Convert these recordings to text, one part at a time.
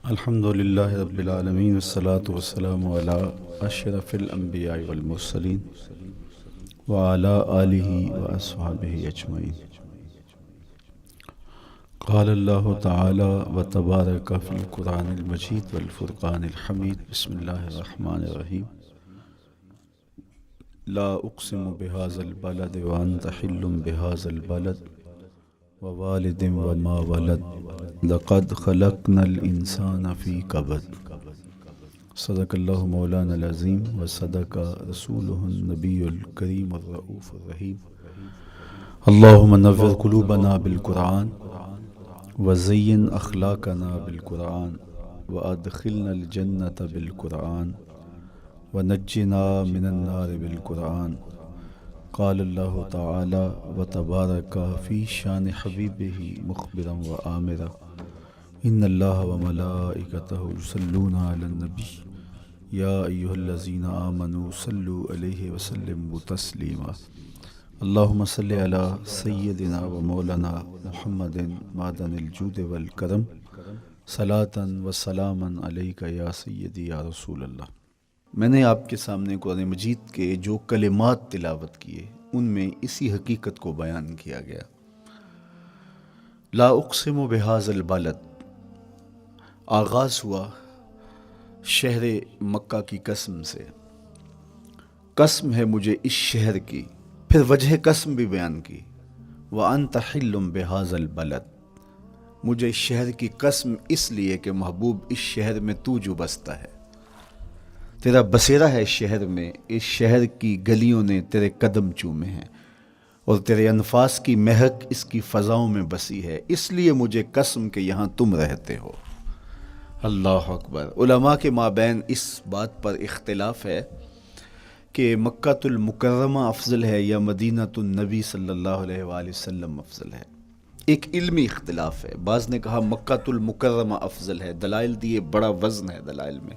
الحمد للہ رب العالمین والصلاة والسلام علی اشرف الانبیاء والمرسلین وعلی آلہ واصحابہ اجمعین۔ قال اللہ تعالی وتبارک فی القرآن المجید والفرقان الحمید۔ بسم اللہ الرحمن الرحیم۔ لا اقسم بہذا البلد وانت حل بہذا البلد ووالد وما ولد لقد خلقنا الانسان فی کبد۔ صدق اللہ مولانا العظیم وصدق رسولہ النبی الکریم الرؤوف الرحیم۔ اللہم نور قلوبنا بالقرآن وزین اخلاقنا بالقرآن وادخلنا الجنۃ بالقرآن ونجنا من النار بالقرآن۔ قال اللہ تعالی وتبارک فی شان حبیبہ مخبرا وآمرا ان اللہ وملائکتہ یصلون علی النبی یا ایہا الذین آمنوا صلوا علیہ وسلموا تسلیما۔ اللہم صلی علی سیدنا و مولانا محمد معدن الجود والکرم صلاۃ و سلاما علیک یا سیدی یا رسول اللہ۔ میں نے آپ کے سامنے قرآن مجید کے جو کلمات تلاوت کیے ان میں اسی حقیقت کو بیان کیا گیا۔ لا اقسم بہذا البلد، آغاز ہوا شہر مکہ کی قسم سے، قسم ہے مجھے اس شہر کی، پھر وجہ قسم بھی بیان کی، وانت حل بہذا البلد، مجھے اس شہر کی قسم اس لیے کہ محبوب اس شہر میں تو جو بستا ہے، تیرا بسیرا ہے اس شہر میں، اس شہر کی گلیوں نے تیرے قدم چومے ہیں اور تیرے انفاس کی مہک اس کی فضاؤں میں بسی ہے، اس لیے مجھے قسم کہ یہاں تم رہتے ہو۔ اللہ اکبر۔ علماء کے مابین اس بات پر اختلاف ہے کہ مکہ المکرمہ افضل ہے یا مدینہ النبی صلی اللہ علیہ وآلہ وسلم افضل ہے۔ ایک علمی اختلاف ہے، بعض نے کہا مکہ المکرمہ افضل ہے، دلائل دیے، بڑا وزن ہے دلائل میں۔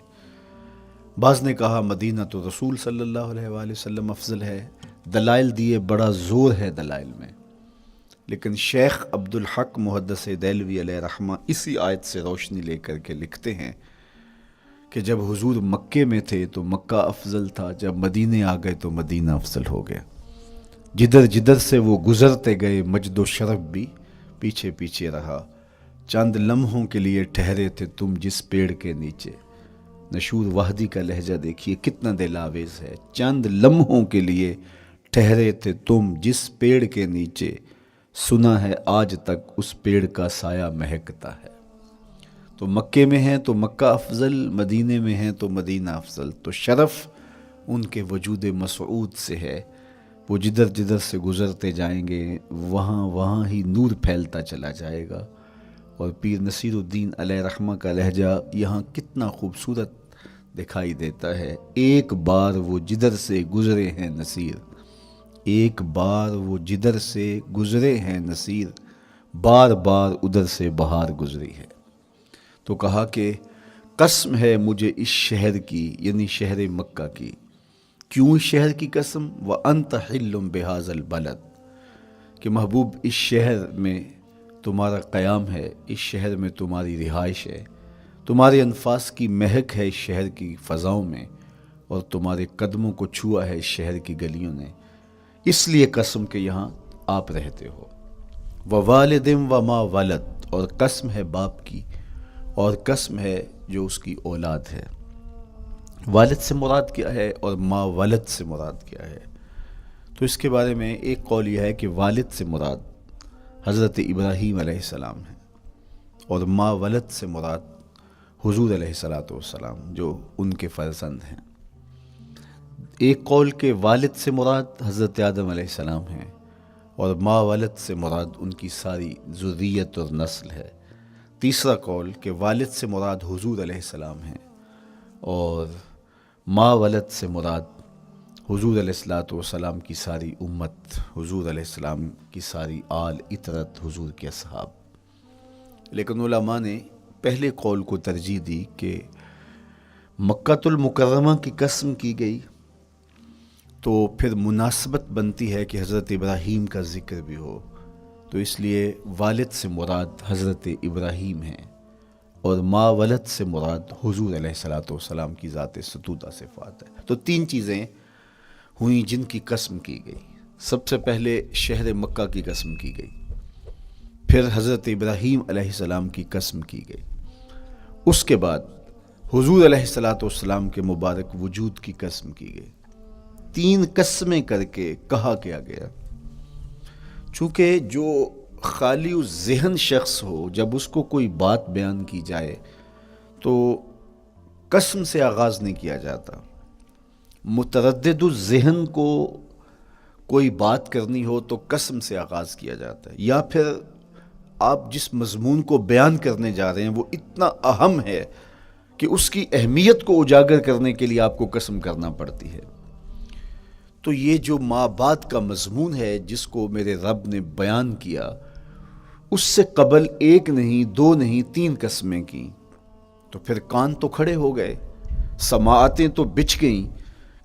بعض نے کہا مدینہ رسول صلی اللہ علیہ وآلہ وسلم افضل ہے، دلائل دیے، بڑا زور ہے دلائل میں۔ لیکن شیخ عبدالحق محدث دہلوی علیہ رحمہ اسی آیت سے روشنی لے کر کے لکھتے ہیں کہ جب حضور مکے میں تھے تو مکہ افضل تھا، جب مدینے آ گئے تو مدینہ افضل ہو گیا۔ جدھر جدھر سے وہ گزرتے گئے مجد و شرف بھی پیچھے پیچھے رہا، چند لمحوں کے لیے ٹھہرے تھے تم جس پیڑ کے نیچے۔ نشور وحدی کا لہجہ دیکھیے کتنا دل آویز ہے، چند لمحوں کے لیے ٹھہرے تھے تم جس پیڑ کے نیچے، سنا ہے آج تک اس پیڑ کا سایہ مہکتا ہے۔ تو مکے میں ہیں تو مکہ افضل، مدینے میں ہیں تو مدینہ افضل۔ تو شرف ان کے وجود مسعود سے ہے، وہ جدھر جدھر سے گزرتے جائیں گے وہاں وہاں ہی نور پھیلتا چلا جائے گا۔ اور پیر نصیر الدین علیہ رحمہ کا لہجہ یہاں کتنا خوبصورت دکھائی دیتا ہے۔ ایک بار وہ جدھر سے گزرے ہیں نصیر، ایک بار وہ جدھر سے گزرے ہیں نصیر، بار بار ادھر سے بہار گزری ہے۔ تو کہا کہ قسم ہے مجھے اس شہر کی، یعنی شہر مکہ کی۔ کیوں اس شہر کی قسم؟ وَأَنْتَ حِلٌّ بِهَذَا الْبَلَدِ، کہ محبوب اس شہر میں تمہارا قیام ہے، اس شہر میں تمہاری رہائش ہے، تمہارے انفاس کی مہک ہے اس شہر کی فضاؤں میں، اور تمہارے قدموں کو چھوا ہے اس شہر کی گلیوں نے، اس لیے قسم کہ یہاں آپ رہتے ہو۔ وَوَالِدٍ وَمَا وَلَدَ، اور قسم ہے باپ کی، اور قسم ہے جو اس کی اولاد ہے۔ والد سے مراد کیا ہے اور ما ولد سے مراد کیا ہے؟ تو اس کے بارے میں ایک قول یہ ہے کہ والد سے مراد حضرت ابراہیم علیہ السلام ہے، اور ما ولد سے مراد حضور علیہ السلام جو ان کے فرزند ہیں۔ ایک قول کہ والد سے مراد حضرت آدم علیہ السلام ہیں، اور ما ولد سے مراد ان کی ساری ذریت اور نسل ہے۔ تیسرا قول کہ والد سے مراد حضور علیہ السلام ہیں، اور ما ولد سے مراد حضور علیہ السلام کی ساری امت، حضور علیہ السلام کی ساری آل اطرت، حضور کے اصحاب۔ لیکن علماء نے پہلے قول کو ترجیح دی کہ مکہ المکرمہ کی قسم کی گئی تو پھر مناسبت بنتی ہے کہ حضرت ابراہیم کا ذکر بھی ہو، تو اس لیے والد سے مراد حضرت ابراہیم ہیں، اور ما ولد سے مراد حضور علیہ الصلوۃ والسلام کی ذات ستودہ صفات ہے۔ تو تین چیزیں ہوئیں جن کی قسم کی گئی۔ سب سے پہلے شہر مکہ کی قسم کی گئی، پھر حضرت ابراہیم علیہ السلام کی قسم کی گئی، اس کے بعد حضور علیہ الصلوۃ والسلام کے مبارک وجود کی قسم کی گئی۔ تین قسمیں کر کے کہا کیا گیا، چونکہ جو خالی ذہن شخص ہو، جب اس کو کوئی بات بیان کی جائے تو قسم سے آغاز نہیں کیا جاتا۔ متردد الذہن کو کوئی بات کرنی ہو تو قسم سے آغاز کیا جاتا ہے، یا پھر آپ جس مضمون کو بیان کرنے جا رہے ہیں وہ اتنا اہم ہے کہ اس کی اہمیت کو اجاگر کرنے کے لیے آپ کو قسم کرنا پڑتی ہے۔ تو یہ جو ماں بعد کا مضمون ہے جس کو میرے رب نے بیان کیا، اس سے قبل ایک نہیں، دو نہیں، تین قسمیں کی، تو پھر کان تو کھڑے ہو گئے، سماعتیں تو بچھ گئیں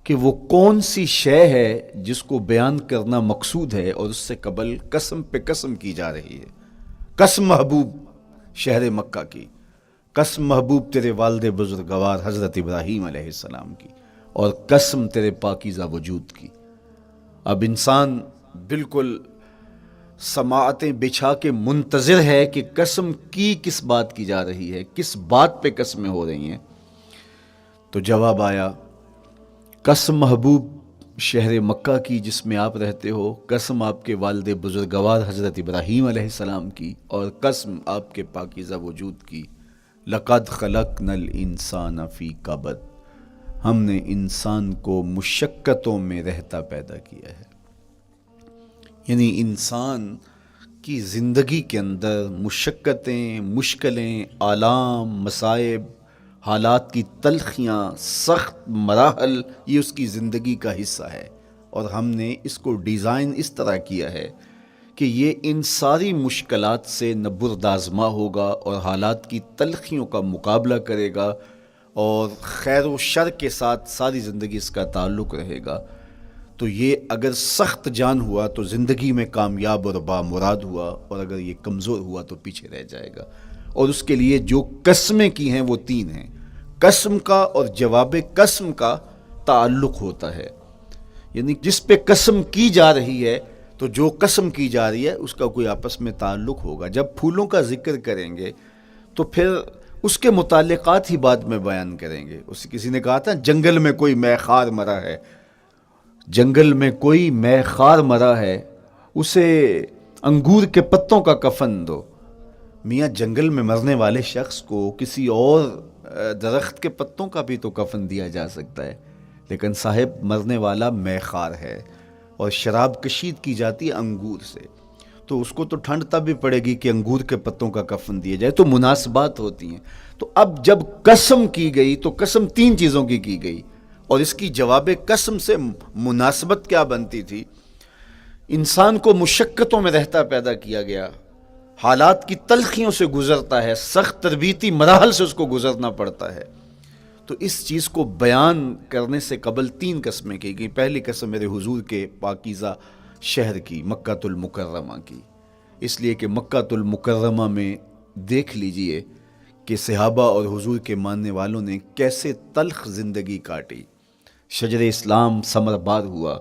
کہ وہ کون سی شے ہے جس کو بیان کرنا مقصود ہے، اور اس سے قبل قسم پہ قسم کی جا رہی ہے۔ قسم محبوب شہر مکہ کی، قسم محبوب تیرے والد بزرگوار حضرت ابراہیم علیہ السلام کی، اور قسم تیرے پاکیزہ وجود کی۔ اب انسان بالکل سماعتیں بچھا کے منتظر ہے کہ قسم کی کس بات کی جا رہی ہے، کس بات پہ قسمیں ہو رہی ہیں۔ تو جواب آیا، قسم محبوب شہر مکہ کی جس میں آپ رہتے ہو، قسم آپ کے والد بزرگوار حضرت ابراہیم علیہ السلام کی، اور قسم آپ کے پاکیزہ وجود کی۔ لقد خلقنا الانسان فی کبد، ہم نے انسان کو مشقتوں میں رہتا پیدا کیا ہے۔ یعنی انسان کی زندگی کے اندر مشقتیں، مشکلیں، آلام، مصائب، حالات کی تلخیاں، سخت مراحل، یہ اس کی زندگی کا حصہ ہے، اور ہم نے اس کو ڈیزائن اس طرح کیا ہے کہ یہ ان ساری مشکلات سے نہ بردآزما ہوگا اور حالات کی تلخیوں کا مقابلہ کرے گا، اور خیر و شر کے ساتھ ساری زندگی اس کا تعلق رہے گا۔ تو یہ اگر سخت جان ہوا تو زندگی میں کامیاب اور بامراد ہوا، اور اگر یہ کمزور ہوا تو پیچھے رہ جائے گا۔ اور اس کے لیے جو قسمیں کی ہیں وہ تین ہیں۔ قسم کا اور جواب قسم کا تعلق ہوتا ہے، یعنی جس پہ قسم کی جا رہی ہے تو جو قسم کی جا رہی ہے اس کا کوئی آپس میں تعلق ہوگا۔ جب پھولوں کا ذکر کریں گے تو پھر اس کے متعلقات ہی بعد میں بیان کریں گے۔ کسی نے کہا تھا جنگل میں کوئی مے خار مرا ہے، جنگل میں کوئی مے خار مرا ہے، اسے انگور کے پتوں کا کفن دو۔ میاں جنگل میں مرنے والے شخص کو کسی اور درخت کے پتوں کا بھی تو کفن دیا جا سکتا ہے، لیکن صاحب مرنے والا مے خار ہے، اور شراب کشید کی جاتی ہے انگور سے، تو اس کو تو ٹھنڈ تب بھی پڑے گی کہ انگور کے پتوں کا کفن دیا جائے۔ تو مناسبات ہوتی ہیں۔ تو اب جب قسم کی گئی تو قسم تین چیزوں کی گئی، اور اس کی جواب قسم سے مناسبت کیا بنتی تھی؟ انسان کو مشقتوں میں رہتا پیدا کیا گیا، حالات کی تلخیوں سے گزرتا ہے، سخت تربیتی مراحل سے اس کو گزرنا پڑتا ہے۔ تو اس چیز کو بیان کرنے سے قبل تین قسمیں کی گئی۔ پہلی قسم میرے حضور کے پاکیزہ شہر کی، مکہ المکرمہ کی، اس لیے کہ مکہ المکرمہ میں دیکھ لیجئے کہ صحابہ اور حضور کے ماننے والوں نے کیسے تلخ زندگی کاٹی۔ شجر اسلام ثمر بار ہوا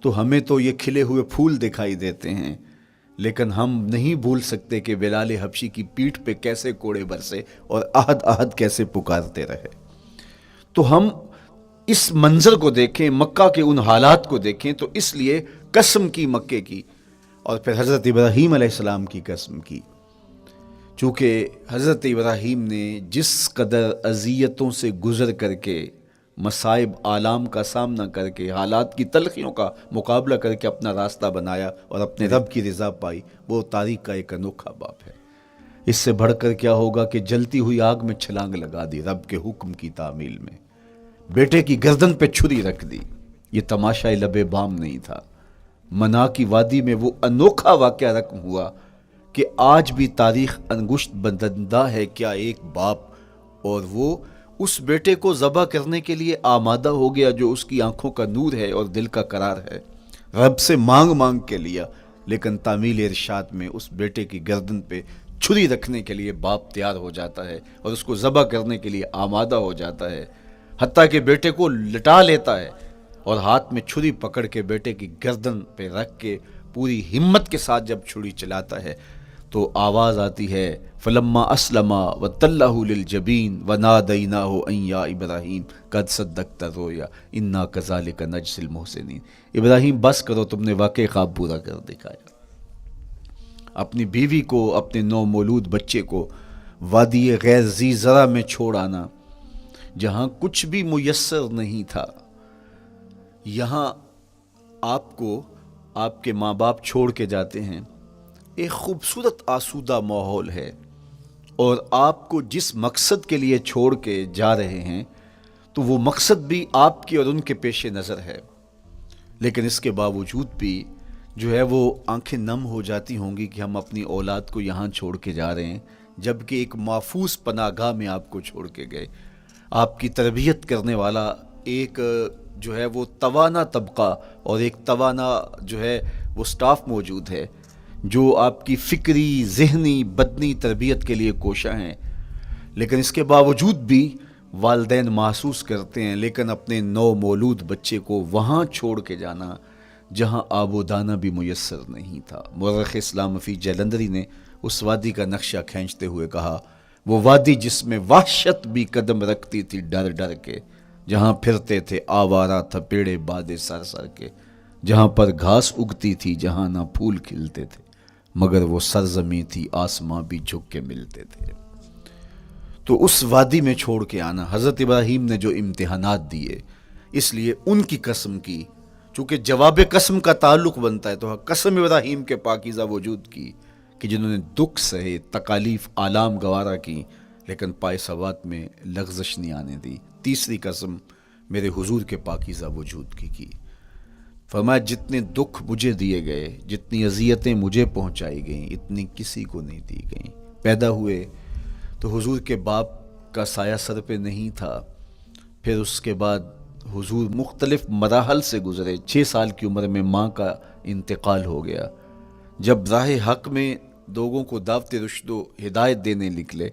تو ہمیں تو یہ کھلے ہوئے پھول دکھائی دیتے ہیں، لیکن ہم نہیں بھول سکتے کہ بلال حبشی کی پیٹھ پہ کیسے کوڑے برسے اور احد احد کیسے پکارتے رہے۔ تو ہم اس منظر کو دیکھیں، مکہ کے ان حالات کو دیکھیں، تو اس لیے قسم کی مکے کی، اور پھر حضرت ابراہیم علیہ السلام کی قسم کی، چونکہ حضرت ابراہیم نے جس قدر اذیتوں سے گزر کر کے، مصائب آلام کا سامنا کر کے، حالات کی تلخیوں کا مقابلہ کر کے اپنا راستہ بنایا اور اپنے رب کی رضا پائی، وہ تاریخ کا ایک انوکھا باب ہے۔ اس سے بڑھ کر کیا ہوگا کہ جلتی ہوئی آگ میں چھلانگ لگا دی رب کے حکم کی تعمیل میں، بیٹے کی گردن پہ چھری رکھ دی۔ یہ تماشا لب بام نہیں تھا، منا کی وادی میں وہ انوکھا واقعہ رقم ہوا کہ آج بھی تاریخ انگشت بدندہ ہے کیا ایک باپ، اور وہ اس بیٹے کو ذبح کرنے کے لیے آمادہ ہو گیا جو اس کی آنکھوں کا نور ہے اور دل کا قرار ہے، رب سے مانگ مانگ کے لیا، لیکن تعمیل ارشاد میں اس بیٹے کی گردن پہ چھری رکھنے کے لیے باپ تیار ہو جاتا ہے اور اس کو ذبح کرنے کے لیے آمادہ ہو جاتا ہے، حتیٰ کہ بیٹے کو لٹا لیتا ہے اور ہاتھ میں چھری پکڑ کے بیٹے کی گردن پہ رکھ کے پوری ہمت کے ساتھ جب چھری چلاتا ہے تو آواز آتی ہے فلما اسلما وتلہ للجبین ونادیناہ ان یا ابراہیم قد صدقت الرؤیا انا کذالک نجزی المحسنین۔ ابراہیم بس کرو، تم نے واقعی خواب پورا کر دکھایا۔ اپنی بیوی کو، اپنے نو مولود بچے کو وادی غیر ذی زرع میں چھوڑ آنا، جہاں کچھ بھی میسر نہیں تھا، یہاں آپ کو آپ کے ماں باپ چھوڑ کے جاتے ہیں، ایک خوبصورت آسودہ ماحول ہے، اور آپ کو جس مقصد کے لیے چھوڑ کے جا رہے ہیں تو وہ مقصد بھی آپ کی اور ان کے پیش نظر ہے، لیکن اس کے باوجود بھی جو ہے وہ آنکھیں نم ہو جاتی ہوں گی کہ ہم اپنی اولاد کو یہاں چھوڑ کے جا رہے ہیں، جبکہ ایک محفوظ پناہ گاہ میں آپ کو چھوڑ کے گئے۔ آپ کی تربیت کرنے والا ایک جو ہے وہ توانا طبقہ اور ایک توانا جو ہے وہ سٹاف موجود ہے جو آپ کی فکری، ذہنی، بدنی تربیت کے لیے کوشاں ہیں، لیکن اس کے باوجود بھی والدین محسوس کرتے ہیں لیکن اپنے نو مولود بچے کو وہاں چھوڑ کے جانا جہاں آب و دانہ بھی میسر نہیں تھا۔ مورخ اسلام فی جلندری نے اس وادی کا نقشہ کھینچتے ہوئے کہا، وہ وادی جس میں وحشت بھی قدم رکھتی تھی ڈر ڈر کے، جہاں پھرتے تھے آوارہ تھپیڑے بادے سر سر کے، جہاں پر گھاس اگتی تھی، جہاں نہ پھول کھلتے تھے، مگر وہ سرزمین تھی آسماں بھی جھک کے ملتے تھے۔ تو اس وادی میں چھوڑ کے آنا، حضرت ابراہیم نے جو امتحانات دیے، اس لیے ان کی قسم کی، چونکہ جواب قسم کا تعلق بنتا ہے تو قسم ابراہیم کے پاکیزہ وجود کی کہ جنہوں نے دکھ سہے، تکالیف آلام گوارا کی، لیکن پائے ثبات میں لغزش نہیں آنے دی۔ تیسری قسم میرے حضور کے پاکیزہ وجود کی فرمایا جتنے دکھ مجھے دیے گئے، جتنی اذیتیں مجھے پہنچائی گئیں، اتنی کسی کو نہیں دی گئیں۔ پیدا ہوئے تو حضور کے باپ کا سایہ سر پہ نہیں تھا، پھر اس کے بعد حضور مختلف مراحل سے گزرے۔ 6 سال کی عمر میں ماں کا انتقال ہو گیا۔ جب راہ حق میں لوگوں کو دعوت رشد و ہدایت دینے نکلے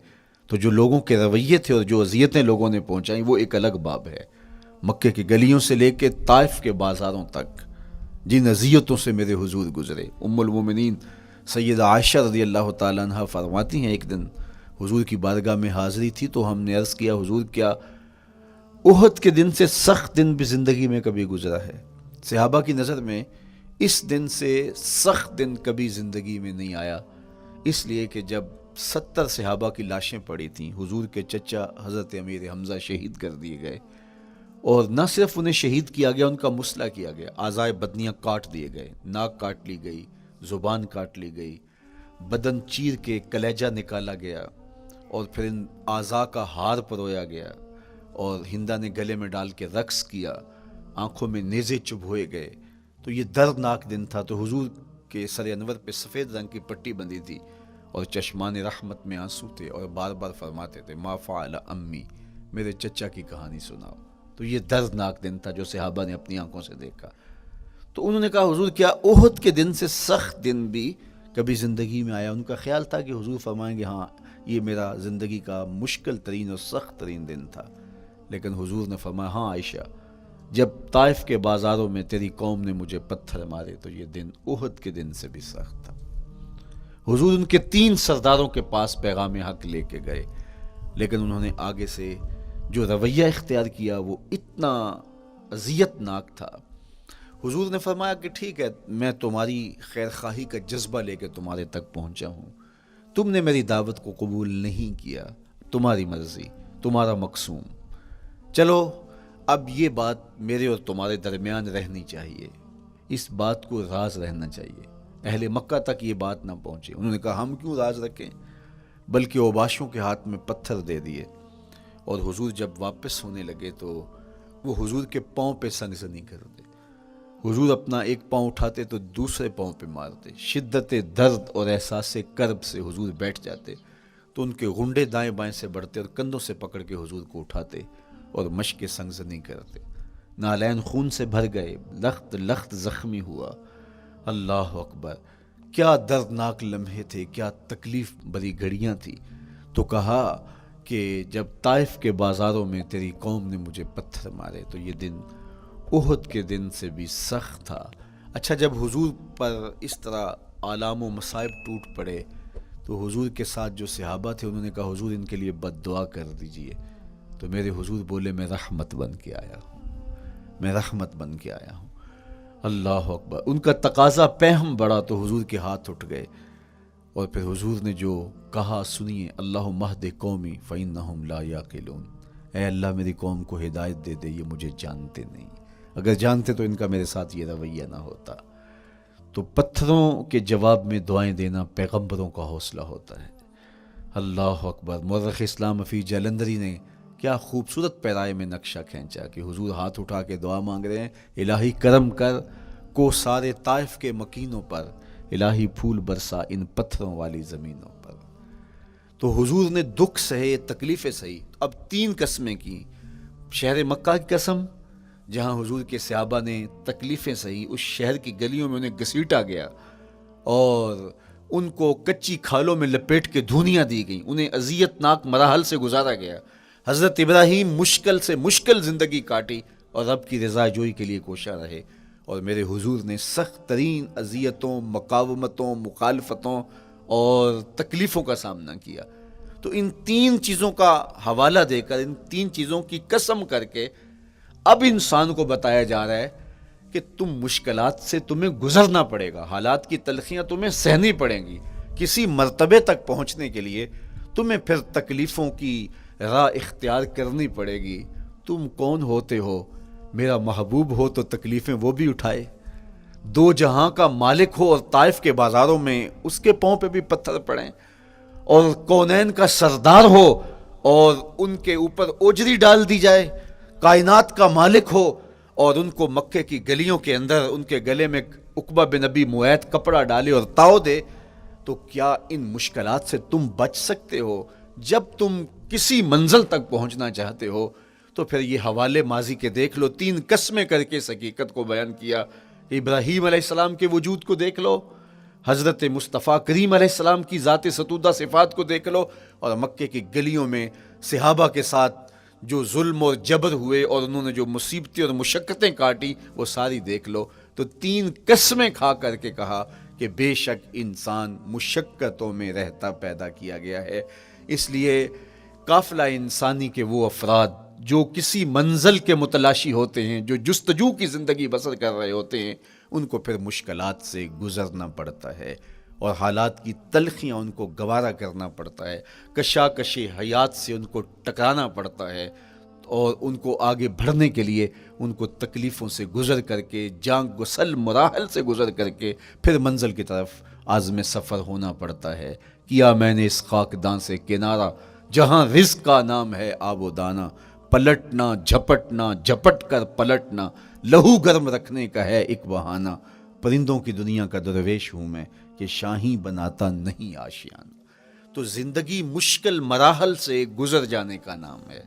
تو جو لوگوں کے رویے تھے اور جو اذیتیں لوگوں نے پہنچائیں وہ ایک الگ باب ہے۔ مکے کی گلیوں سے لے کے طائف کے بازاروں تک جن اذیتوں سے میرے حضور گزرے، ام المومنین سیدہ عائشہ رضی اللہ تعالیٰ عنہ فرماتی ہیں ایک دن حضور کی بارگاہ میں حاضری تھی تو ہم نے عرض کیا حضور کیا احد کے دن سے سخت دن بھی زندگی میں کبھی گزرا ہے؟ صحابہ کی نظر میں اس دن سے سخت دن کبھی زندگی میں نہیں آیا، اس لیے کہ جب 70 صحابہ کی لاشیں پڑی تھیں، حضور کے چچا حضرت امیر حمزہ شہید کر دیے گئے، اور نہ صرف انہیں شہید کیا گیا، ان کا مسئلہ کیا گیا، اعضائے بدنیاں کاٹ دیے گئے، ناک کاٹ لی گئی، زبان کاٹ لی گئی، بدن چیر کے کلیجہ نکالا گیا، اور پھر ان اعضاء کا ہار پرویا گیا، اور ہندا نے گلے میں ڈال کے رقص کیا، آنکھوں میں نیزے چبھوئے گئے۔ تو یہ دردناک دن تھا۔ تو حضور کے سر انور پہ سفید رنگ کی پٹی بندھی تھی اور چشمان رحمت میں آنسو تھے، اور بار بار فرماتے تھے ما فعل امی، میرے چچا کی کہانی سناؤ۔ تو یہ دردناک دن تھا جو صحابہ نے اپنی آنکھوں سے دیکھا۔ تو انہوں نے کہا حضور کیا احد کے دن سے سخت دن بھی کبھی زندگی میں آیا؟ ان کا خیال تھا کہ حضور فرمائیں گے ہاں یہ میرا زندگی کا مشکل ترین اور سخت ترین دن تھا، لیکن حضور نے فرمایا ہاں عائشہ، جب طائف کے بازاروں میں تیری قوم نے مجھے پتھر مارے تو یہ دن احد کے دن سے بھی سخت تھا۔ حضور ان کے 3 سرداروں کے پاس پیغام حق لے کے گئے، لیکن انہوں نے آگے سے جو رویہ اختیار کیا وہ اتنا اذیت ناک تھا۔ حضور نے فرمایا کہ ٹھیک ہے، میں تمہاری خیر خواہی کا جذبہ لے کے تمہارے تک پہنچا ہوں، تم نے میری دعوت کو قبول نہیں کیا، تمہاری مرضی، تمہارا مقسوم، چلو اب یہ بات میرے اور تمہارے درمیان رہنی چاہیے، اس بات کو راز رہنا چاہیے، اہل مکہ تک یہ بات نہ پہنچے۔ انہوں نے کہا ہم کیوں راز رکھیں، بلکہ اوباشوں کے ہاتھ میں پتھر دے دیے، اور حضور جب واپس ہونے لگے تو وہ حضور کے پاؤں پہ سنگسنی کرتے، حضور اپنا ایک پاؤں اٹھاتے تو دوسرے پاؤں پہ مارتے، شدت درد اور احساس کرب سے حضور بیٹھ جاتے تو ان کے غنڈے دائیں بائیں سے بڑھتے اور کندھوں سے پکڑ کے حضور کو اٹھاتے اور مشق سنگسنی کرتے، نالین خون سے بھر گئے، لخت لخت زخمی ہوا۔ اللہ اکبر، کیا دردناک لمحے تھے، کیا تکلیف بری گھڑیاں تھی. تو کہا کہ جب طائف کے بازاروں میں تیری قوم نے مجھے پتھر مارے تو یہ دن احد کے دن سے بھی سخت تھا. اچھا، جب حضور پر اس طرح آلام و مصائب ٹوٹ پڑے تو حضور کے ساتھ جو صحابہ تھے انہوں نے کہا حضور ان کے لیے بد دعا کر دیجئے. تو میرے حضور بولے میں رحمت بن کے آیا ہوں، میں رحمت بن کے آیا ہوں. اللہ اکبر. ان کا تقاضا پہم بڑا تو حضور کے ہاتھ اٹھ گئے، اور پھر حضور نے جو کہا سنیے، اللہم اہد قومی فإنہم لا یعقلون. اے اللہ میری قوم کو ہدایت دے دے، یہ مجھے جانتے نہیں، اگر جانتے تو ان کا میرے ساتھ یہ رویہ نہ ہوتا. تو پتھروں کے جواب میں دعائیں دینا پیغمبروں کا حوصلہ ہوتا ہے. اللہ اکبر. مورخ اسلام حفیظ جلندری نے کیا خوبصورت پیرائے میں نقشہ کھینچا کہ حضور ہاتھ اٹھا کے دعا مانگ رہے ہیں، الہی کرم کر کو سارے طائف کے مکینوں پر، الہی پھول برسا ان پتھروں والی زمینوں پر. تو حضور نے دکھ سہے، تکلیفیں سہی. اب 3 قسمیں کی. شہر مکہ کی قسم جہاں حضور کے صحابہ نے تکلیفیں سہی، اس شہر کی گلیوں میں انہیں گھسیٹا گیا اور ان کو کچی کھالوں میں لپیٹ کے دھونیاں دی گئیں، انہیں اذیت ناک مراحل سے گزارا گیا. حضرت ابراہیم مشکل سے مشکل زندگی کاٹی اور رب کی رضا جوئی کے لیے کوشاں رہے، اور میرے حضور نے سخت ترین اذیتوں، مقاومتوں، مخالفتوں اور تکلیفوں کا سامنا کیا. تو ان 3 چیزوں کا حوالہ دے کر، ان 3 چیزوں کی قسم کر کے اب انسان کو بتایا جا رہا ہے کہ تم مشکلات سے تمہیں گزرنا پڑے گا، حالات کی تلخیاں تمہیں سہنی پڑیں گی. کسی مرتبے تک پہنچنے کے لیے تمہیں پھر تکلیفوں کی راہ اختیار کرنی پڑے گی. تم کون ہوتے ہو؟ میرا محبوب ہو تو تکلیفیں وہ بھی اٹھائے، 2 جہاں کا مالک ہو اور طائف کے بازاروں میں اس کے پاؤں پہ بھی پتھر پڑیں، اور کونین کا سردار ہو اور ان کے اوپر اوجری ڈال دی جائے، کائنات کا مالک ہو اور ان کو مکے کی گلیوں کے اندر ان کے گلے میں عقبہ بن ابی معیط کپڑا ڈالے اور تاؤ دے. تو کیا ان مشکلات سے تم بچ سکتے ہو؟ جب تم کسی منزل تک پہنچنا چاہتے ہو تو پھر یہ حوالے ماضی کے دیکھ لو. 3 قسمیں کر کے اس حقیقت کو بیان کیا. ابراہیم علیہ السلام کے وجود کو دیکھ لو، حضرت مصطفیٰ کریم علیہ السلام کی ذات ستودہ صفات کو دیکھ لو، اور مکے کی گلیوں میں صحابہ کے ساتھ جو ظلم اور جبر ہوئے اور انہوں نے جو مصیبتیں اور مشقتیں کاٹی وہ ساری دیکھ لو. تو 3 قسمیں کھا کر کے کہا کہ بے شک انسان مشقتوں میں رہتا پیدا کیا گیا ہے. اس لیے قافلہ انسانی کے وہ افراد جو کسی منزل کے متلاشی ہوتے ہیں، جو جستجو کی زندگی بسر کر رہے ہوتے ہیں، ان کو پھر مشکلات سے گزرنا پڑتا ہے اور حالات کی تلخیاں ان کو گوارا کرنا پڑتا ہے، کشاکش حیات سے ان کو ٹکرانا پڑتا ہے، اور ان کو آگے بڑھنے کے لیے ان کو تکلیفوں سے گزر کر کے، جان گسل مراحل سے گزر کر کے پھر منزل کی طرف عازم سفر ہونا پڑتا ہے. کیا میں نے اس خاکدان سے کنارہ جہاں رزق کا نام ہے آب و دانہ، پلٹنا جھپٹنا جھپٹ کر پلٹنا لہو گرم رکھنے کا ہے ایک بہانہ. پرندوں کی دنیا کا درویش ہوں میں کہ شاہی بناتا نہیں آشیان. تو زندگی مشکل مراحل سے گزر جانے کا نام ہے.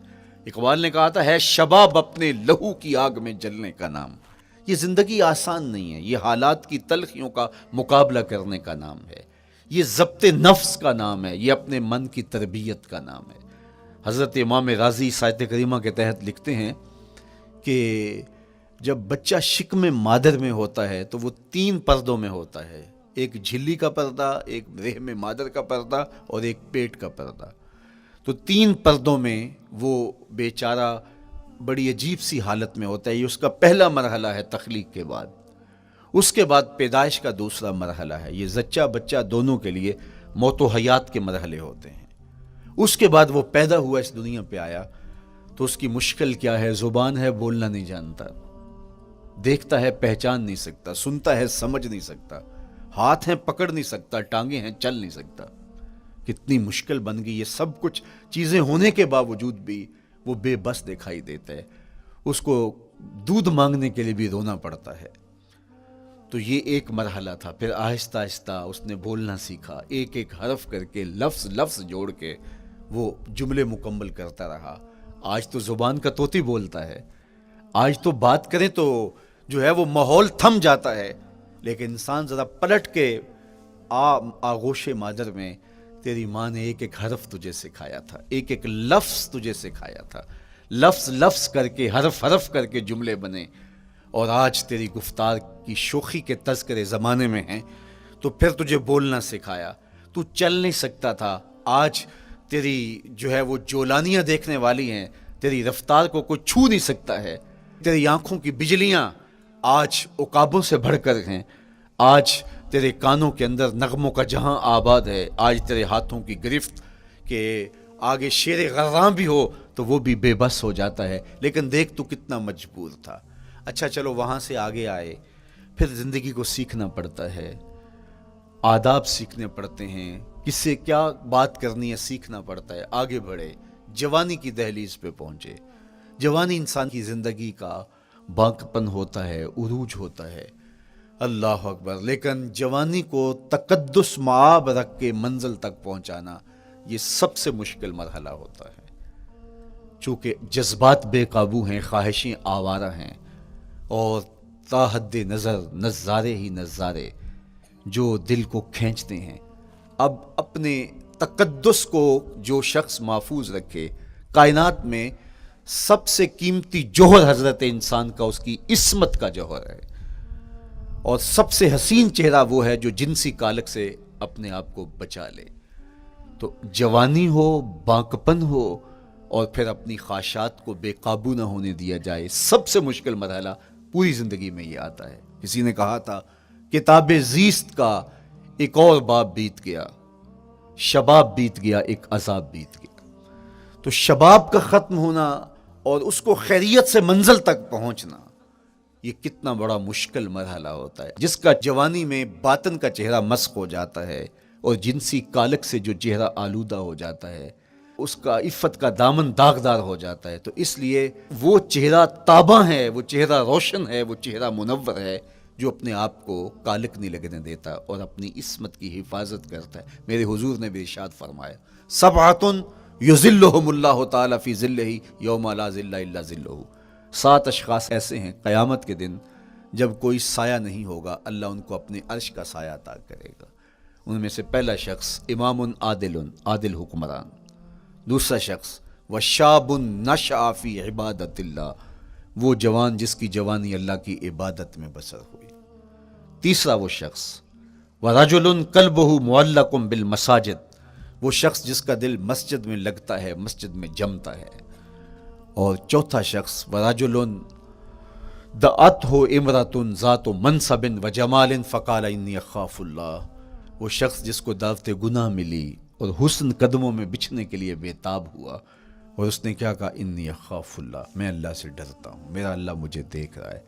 اقبال نے کہا تھا ہے شباب اپنے لہو کی آگ میں جلنے کا نام. یہ زندگی آسان نہیں ہے، یہ حالات کی تلخیوں کا مقابلہ کرنے کا نام ہے، یہ ضبط نفس کا نام ہے، یہ اپنے من کی تربیت کا نام ہے. حضرت امام رازی سایت کریمہ کے تحت لکھتے ہیں کہ جب بچہ شکم مادر میں ہوتا ہے تو وہ 3 پردوں میں ہوتا ہے، ایک جھلی کا پردہ، ایک رحم مادر کا پردہ اور ایک پیٹ کا پردہ. تو 3 پردوں میں وہ بیچارہ بڑی عجیب سی حالت میں ہوتا ہے. یہ اس کا پہلا مرحلہ ہے تخلیق کے بعد. اس کے بعد پیدائش کا دوسرا مرحلہ ہے. یہ زچہ بچہ دونوں کے لیے موت و حیات کے مرحلے ہوتے ہیں. اس کے بعد وہ پیدا ہوا، اس دنیا پہ آیا تو اس کی مشکل کیا ہے؟ زبان ہے، بولنا نہیں جانتا، دیکھتا ہے پہچان نہیں سکتا، سنتا ہے سمجھ نہیں سکتا، ہاتھ ہیں پکڑ نہیں سکتا، ٹانگیں ہیں چل نہیں سکتا. کتنی مشکل بن گئی. یہ سب کچھ چیزیں ہونے کے باوجود بھی وہ بے بس دکھائی دیتا ہے. اس کو دودھ مانگنے کے لیے بھی رونا پڑتا ہے. تو یہ ایک مرحلہ تھا. پھر آہستہ آہستہ اس نے بولنا سیکھا، ایک ایک حرف کر کے، لفظ لفظ جوڑ کے وہ جملے مکمل کرتا رہا. آج تو زبان کا طوطی بولتا ہے، آج تو بات کریں تو جو ہے وہ ماحول تھم جاتا ہے. لیکن انسان ذرا پلٹ کے آغوش مادر میں تیری ماں نے ایک ایک حرف تجھے سکھایا تھا، ایک ایک لفظ تجھے سکھایا تھا، لفظ لفظ کر کے، حرف حرف کر کے جملے بنے، اور آج تیری گفتار کی شوخی کے تذکرے زمانے میں ہیں، تو پھر تجھے بولنا سکھایا، تو چل نہیں سکتا تھا، آج تیری جو ہے وہ جولانیاں دیکھنے والی ہیں، تیری رفتار کو کوئی چھو نہیں سکتا ہے، تیری آنکھوں کی بجلیاں آج عقابوں سے بڑھ کر ہیں، آج تیرے کانوں کے اندر نغموں کا جہاں آباد ہے، آج تیرے ہاتھوں کی گرفت کہ آگے شیر غراں بھی ہو تو وہ بھی بے بس ہو جاتا ہے، لیکن دیکھ تو کتنا مجبور تھا۔ اچھا چلو وہاں سے آگے آئے، پھر زندگی کو سیکھنا پڑتا ہے، آداب سیکھنے پڑتے ہیں، کس سے کیا بات کرنی ہے سیکھنا پڑتا ہے، آگے بڑھے، جوانی کی دہلیز پہ پہنچے۔ جوانی انسان کی زندگی کا بانکپن ہوتا ہے، عروج ہوتا ہے، اللہ اکبر، لیکن جوانی کو تقدس معاب رکھ کے منزل تک پہنچانا یہ سب سے مشکل مرحلہ ہوتا ہے، چونکہ جذبات بے قابو ہیں، خواہشیں آوارہ ہیں، اور تا حد نظر نظارے ہی نظارے جو دل کو کھینچتے ہیں۔ اب اپنے تقدس کو جو شخص محفوظ رکھے، کائنات میں سب سے قیمتی جوہر حضرت انسان کا اس کی عصمت کا جوہر ہے، اور سب سے حسین چہرہ وہ ہے جو جنسی کالک سے اپنے آپ کو بچا لے۔ تو جوانی ہو، بانکپن ہو، اور پھر اپنی خواہشات کو بے قابو نہ ہونے دیا جائے، سب سے مشکل مرحلہ پوری زندگی میں یہ آتا ہے۔ کسی نے کہا تھا کتاب زیست کا ایک اور باب بیت گیا، شباب بیت گیا، ایک عذاب بیت گیا۔ تو شباب کا ختم ہونا اور اس کو خیریت سے منزل تک پہنچنا، یہ کتنا بڑا مشکل مرحلہ ہوتا ہے، جس کا جوانی میں باطن کا چہرہ مسخ ہو جاتا ہے اور جنسی کالک سے جو چہرہ آلودہ ہو جاتا ہے، اس کا عفت کا دامن داغدار ہو جاتا ہے۔ تو اس لیے وہ چہرہ تاباں ہے، وہ چہرہ روشن ہے، وہ چہرہ منور ہے جو اپنے آپ کو کالک نہیں لگنے دیتا اور اپنی عصمت کی حفاظت کرتا ہے۔ میرے حضور نے بھی ارشاد فرمایا، سبعۃ یظلھم اللہ تعالی فی ظلہ یوم لا ظل الا ظلہ، 7 اشخاص ایسے ہیں قیامت کے دن جب کوئی سایہ نہیں ہوگا، اللہ ان کو اپنے عرش کا سایہ عطا کرے گا۔ ان میں سے پہلا شخص امام عادل حکمران، دوسرا شخص وشاب نشأ فی عبادت اللہ، وہ جوان جس کی جوانی اللہ کی عبادت میں بسر ہوئی۔ تیسرا وہ شخص ورجل قلبہ معلق بالمساجد، وہ شخص جس کا دل مسجد میں لگتا ہے، مسجد میں جمتا ہے۔ اور چوتھا شخص ورجل دعتہ امرأۃ ذات منصب وجمال فقال انی اخاف اللہ، وہ شخص جس کو دعوت گناہ ملی اور حسن قدموں میں بچھنے کے لیے بےتاب ہوا، اور اس نے کیا کہا، انی اخاف اللہ، میں اللہ سے ڈرتا ہوں، میرا اللہ مجھے دیکھ رہا ہے۔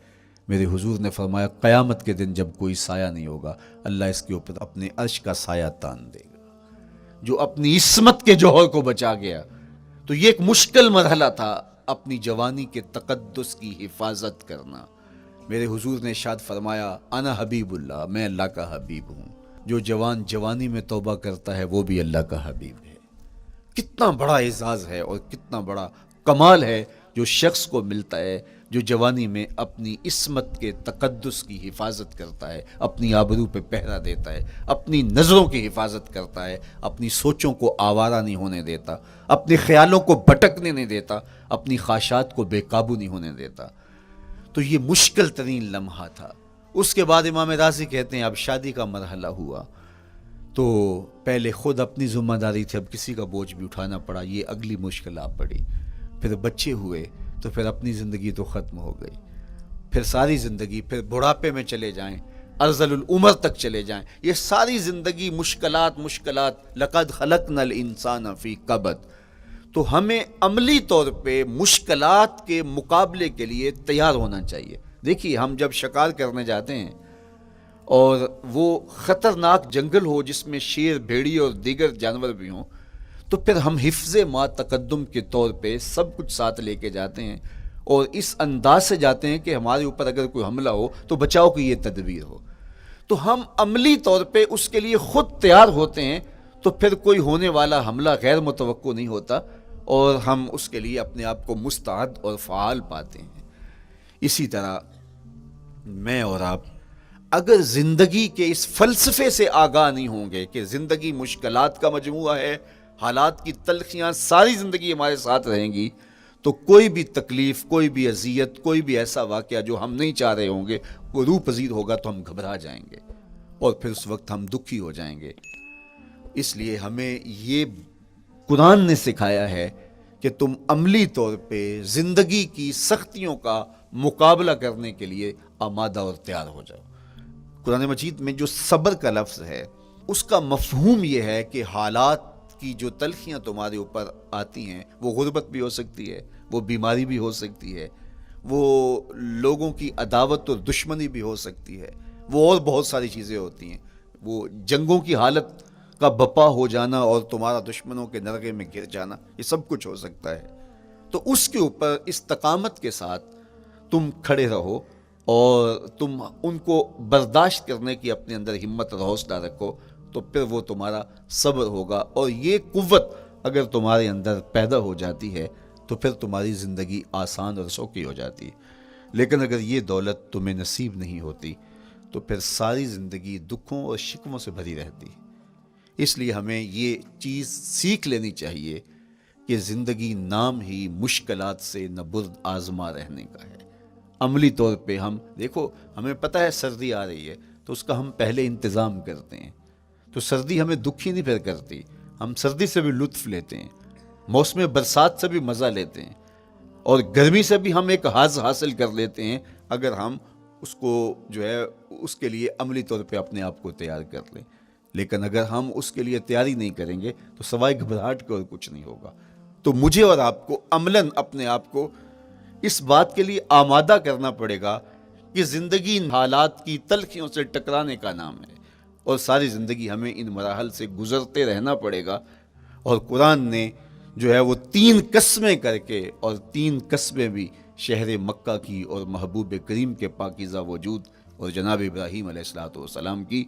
میرے حضور نے فرمایا قیامت کے دن جب کوئی سایہ نہیں ہوگا، اللہ اس کے اوپر اپنے عرش کا سایہ تان دے گا، جو اپنی عصمت کے جوہر کو بچا گیا۔ تو یہ ایک مشکل مرحلہ تھا، اپنی جوانی کے تقدس کی حفاظت کرنا۔ میرے حضور نے ارشاد فرمایا انا حبیب اللہ، میں اللہ کا حبیب ہوں۔ جو جوان جوانی میں توبہ کرتا ہے وہ بھی اللہ کا حبیب ہے۔ کتنا بڑا اعزاز ہے اور کتنا بڑا کمال ہے جو شخص کو ملتا ہے جو جوانی میں اپنی عصمت کے تقدس کی حفاظت کرتا ہے، اپنی آبرو پہ پہرا دیتا ہے، اپنی نظروں کی حفاظت کرتا ہے، اپنی سوچوں کو آوارہ نہیں ہونے دیتا، اپنے خیالوں کو بھٹکنے نہیں دیتا، اپنی خواہشات کو بے قابو نہیں ہونے دیتا۔ تو یہ مشکل ترین لمحہ تھا۔ اس کے بعد امام راضی کہتے ہیں اب شادی کا مرحلہ ہوا، تو پہلے خود اپنی ذمہ داری تھی، اب کسی کا بوجھ بھی اٹھانا پڑا، یہ اگلی مشکل آ پڑی۔ پھر بچے ہوئے تو پھر اپنی زندگی تو ختم ہو گئی، پھر ساری زندگی، پھر بڑھاپے میں چلے جائیں، ارذل العمر تک چلے جائیں، یہ ساری زندگی مشکلات لقد خلقنا الانسان فی کبد۔ تو ہمیں عملی طور پہ مشکلات کے مقابلے کے لیے تیار ہونا چاہیے۔ دیکھیے ہم جب شکار کرنے جاتے ہیں اور وہ خطرناک جنگل ہو جس میں شیر، بھیڑی اور دیگر جانور بھی ہوں، تو پھر ہم حفظ ما تقدم کے طور پہ سب کچھ ساتھ لے کے جاتے ہیں اور اس انداز سے جاتے ہیں کہ ہمارے اوپر اگر کوئی حملہ ہو تو بچاؤ کی یہ تدبیر ہو۔ تو ہم عملی طور پہ اس کے لیے خود تیار ہوتے ہیں، تو پھر کوئی ہونے والا حملہ غیر متوقع نہیں ہوتا اور ہم اس کے لیے اپنے آپ کو مستعد اور فعال پاتے ہیں۔ اسی طرح میں اور آپ اگر زندگی کے اس فلسفے سے آگاہ نہیں ہوں گے کہ زندگی مشکلات کا مجموعہ ہے، حالات کی تلخیاں ساری زندگی ہمارے ساتھ رہیں گی، تو کوئی بھی تکلیف، کوئی بھی اذیت، کوئی بھی ایسا واقعہ جو ہم نہیں چاہ رہے ہوں گے وہ روح پذیر ہوگا تو ہم گھبرا جائیں گے اور پھر اس وقت ہم دکھی ہو جائیں گے۔ اس لیے ہمیں یہ قرآن نے سکھایا ہے کہ تم عملی طور پہ زندگی کی سختیوں کا مقابلہ کرنے کے لیے آمادہ اور تیار ہو جاؤ۔ قرآن مجید میں جو صبر کا لفظ ہے اس کا مفہوم یہ ہے کہ حالات کی جو تلخیاں تمہارے اوپر آتی ہیں، وہ غربت بھی ہو سکتی ہے، وہ بیماری بھی ہو سکتی ہے، وہ لوگوں کی عداوت اور دشمنی بھی ہو سکتی ہے، وہ اور بہت ساری چیزیں ہوتی ہیں، وہ جنگوں کی حالت کا بپا ہو جانا اور تمہارا دشمنوں کے نرغے میں گر جانا، یہ سب کچھ ہو سکتا ہے۔ تو اس کے اوپر استقامت کے ساتھ تم کھڑے رہو اور تم ان کو برداشت کرنے کی اپنے اندر ہمت اور حوصلہ رکھو، تو پھر وہ تمہارا صبر ہوگا، اور یہ قوت اگر تمہارے اندر پیدا ہو جاتی ہے تو پھر تمہاری زندگی آسان اور سوکھی ہو جاتی ہے۔ لیکن اگر یہ دولت تمہیں نصیب نہیں ہوتی تو پھر ساری زندگی دکھوں اور شکووں سے بھری رہتی۔ اس لیے ہمیں یہ چیز سیکھ لینی چاہیے کہ زندگی نام ہی مشکلات سے نہ برد آزما رہنے کا ہے۔ عملی طور پہ ہم دیکھو، ہمیں پتہ ہے سردی آ رہی ہے تو اس کا ہم پہلے انتظام کرتے ہیں، تو سردی ہمیں دکھی نہیں پھر کرتی، ہم سردی سے بھی لطف لیتے ہیں، موسم برسات سے بھی مزہ لیتے ہیں، اور گرمی سے بھی ہم ایک حاز حاصل کر لیتے ہیں اگر ہم اس کو جو ہے اس کے لیے عملی طور پہ اپنے آپ کو تیار کر لیں۔ لیکن اگر ہم اس کے لیے تیاری نہیں کریں گے تو سوائے گھبراہٹ کے اور کچھ نہیں ہوگا۔ تو مجھے اور آپ کو عملاً اپنے آپ کو اس بات کے لیے آمادہ کرنا پڑے گا کہ زندگی ان حالات کی تلخیوں سے ٹکرانے کا نام ہے، اور ساری زندگی ہمیں ان مراحل سے گزرتے رہنا پڑے گا۔ اور قرآن نے جو ہے وہ 3 قسمیں کر کے، اور 3 قسمیں بھی شہر مکہ کی اور محبوب کریم کے پاکیزہ وجود اور جناب ابراہیم علیہ الصلوۃ والسلام کی،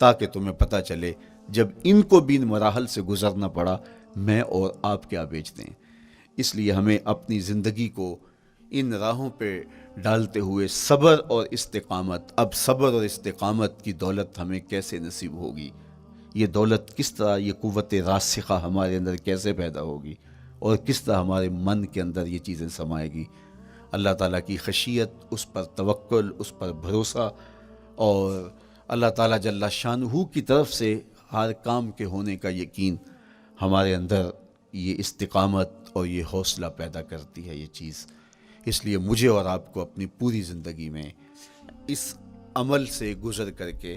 تاکہ تمہیں پتہ چلے جب ان کو بھی ان مراحل سے گزرنا پڑا میں اور آپ کیا بیچتے ہیں۔ اس لیے ہمیں اپنی زندگی کو ان راہوں پہ ڈالتے ہوئے صبر اور استقامت، اب صبر اور استقامت کی دولت ہمیں کیسے نصیب ہوگی، یہ دولت کس طرح، یہ قوت راسخہ ہمارے اندر کیسے پیدا ہوگی، اور کس طرح ہمارے من کے اندر یہ چیزیں سمائے گی۔ اللہ تعالیٰ کی خشیت، اس پر توکل، اس پر بھروسہ، اور اللہ تعالیٰ جل شانہ کی طرف سے ہر کام کے ہونے کا یقین ہمارے اندر یہ استقامت اور یہ حوصلہ پیدا کرتی ہے یہ چیز۔ اس لیے مجھے اور آپ کو اپنی پوری زندگی میں اس عمل سے گزر کر کے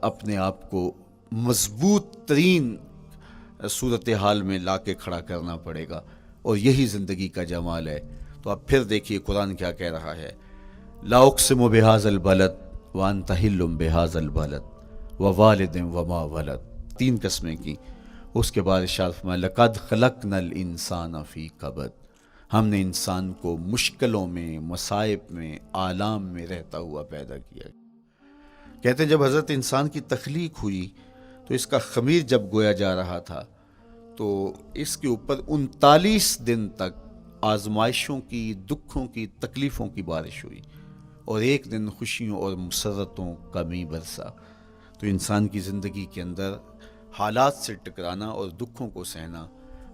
اپنے آپ کو مضبوط ترین صورتحال میں لا کے کھڑا کرنا پڑے گا، اور یہی زندگی کا جمال ہے۔ تو اب پھر دیکھیے قرآن کیا کہہ رہا ہے، لا اقسم بہذا البلد وانت حل بہذا البلد ووالد وما ولد، 3 قسمیں کی۔ اس کے بعد ارشاد فرمایا لقد خلقنا الانسان فی کبد، ہم نے انسان کو مشکلوں میں، مصائب میں، آلام میں رہتا ہوا پیدا کیا۔ کہتے ہیں جب حضرت انسان کی تخلیق ہوئی تو اس کا خمیر جب گویا جا رہا تھا تو اس کے اوپر 39 دن تک آزمائشوں کی، دکھوں کی، تکلیفوں کی بارش ہوئی، اور ایک دن خوشیوں اور مسرتوں کا می برسا۔ تو انسان کی زندگی کے اندر حالات سے ٹکرانا اور دکھوں کو سہنا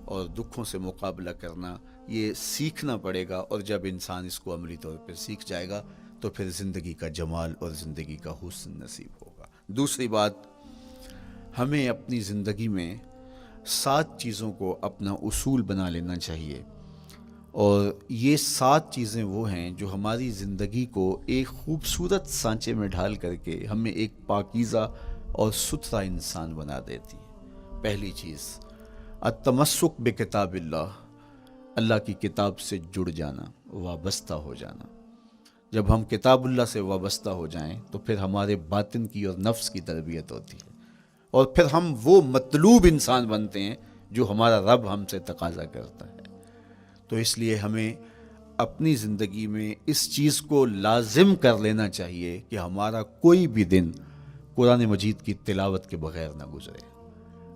اور دکھوں سے مقابلہ کرنا، یہ سیکھنا پڑے گا، اور جب انسان اس کو عملی طور پر سیکھ جائے گا تو پھر زندگی کا جمال اور زندگی کا حسن نصیب ہوگا۔ دوسری بات، ہمیں اپنی زندگی میں 7 چیزوں کو اپنا اصول بنا لینا چاہیے، اور یہ 7 چیزیں وہ ہیں جو ہماری زندگی کو ایک خوبصورت سانچے میں ڈھال کر کے ہمیں ایک پاکیزہ اور ستھرا انسان بنا دیتی ہے۔ پہلی چیز، التمسک بکتاب اللہ، اللہ کی کتاب سے جڑ جانا، وابستہ ہو جانا۔ جب ہم کتاب اللہ سے وابستہ ہو جائیں تو پھر ہمارے باطن کی اور نفس کی تربیت ہوتی ہے، اور پھر ہم وہ مطلوب انسان بنتے ہیں جو ہمارا رب ہم سے تقاضا کرتا ہے۔ تو اس لیے ہمیں اپنی زندگی میں اس چیز کو لازم کر لینا چاہیے کہ ہمارا کوئی بھی دن قرآن مجید کی تلاوت کے بغیر نہ گزرے۔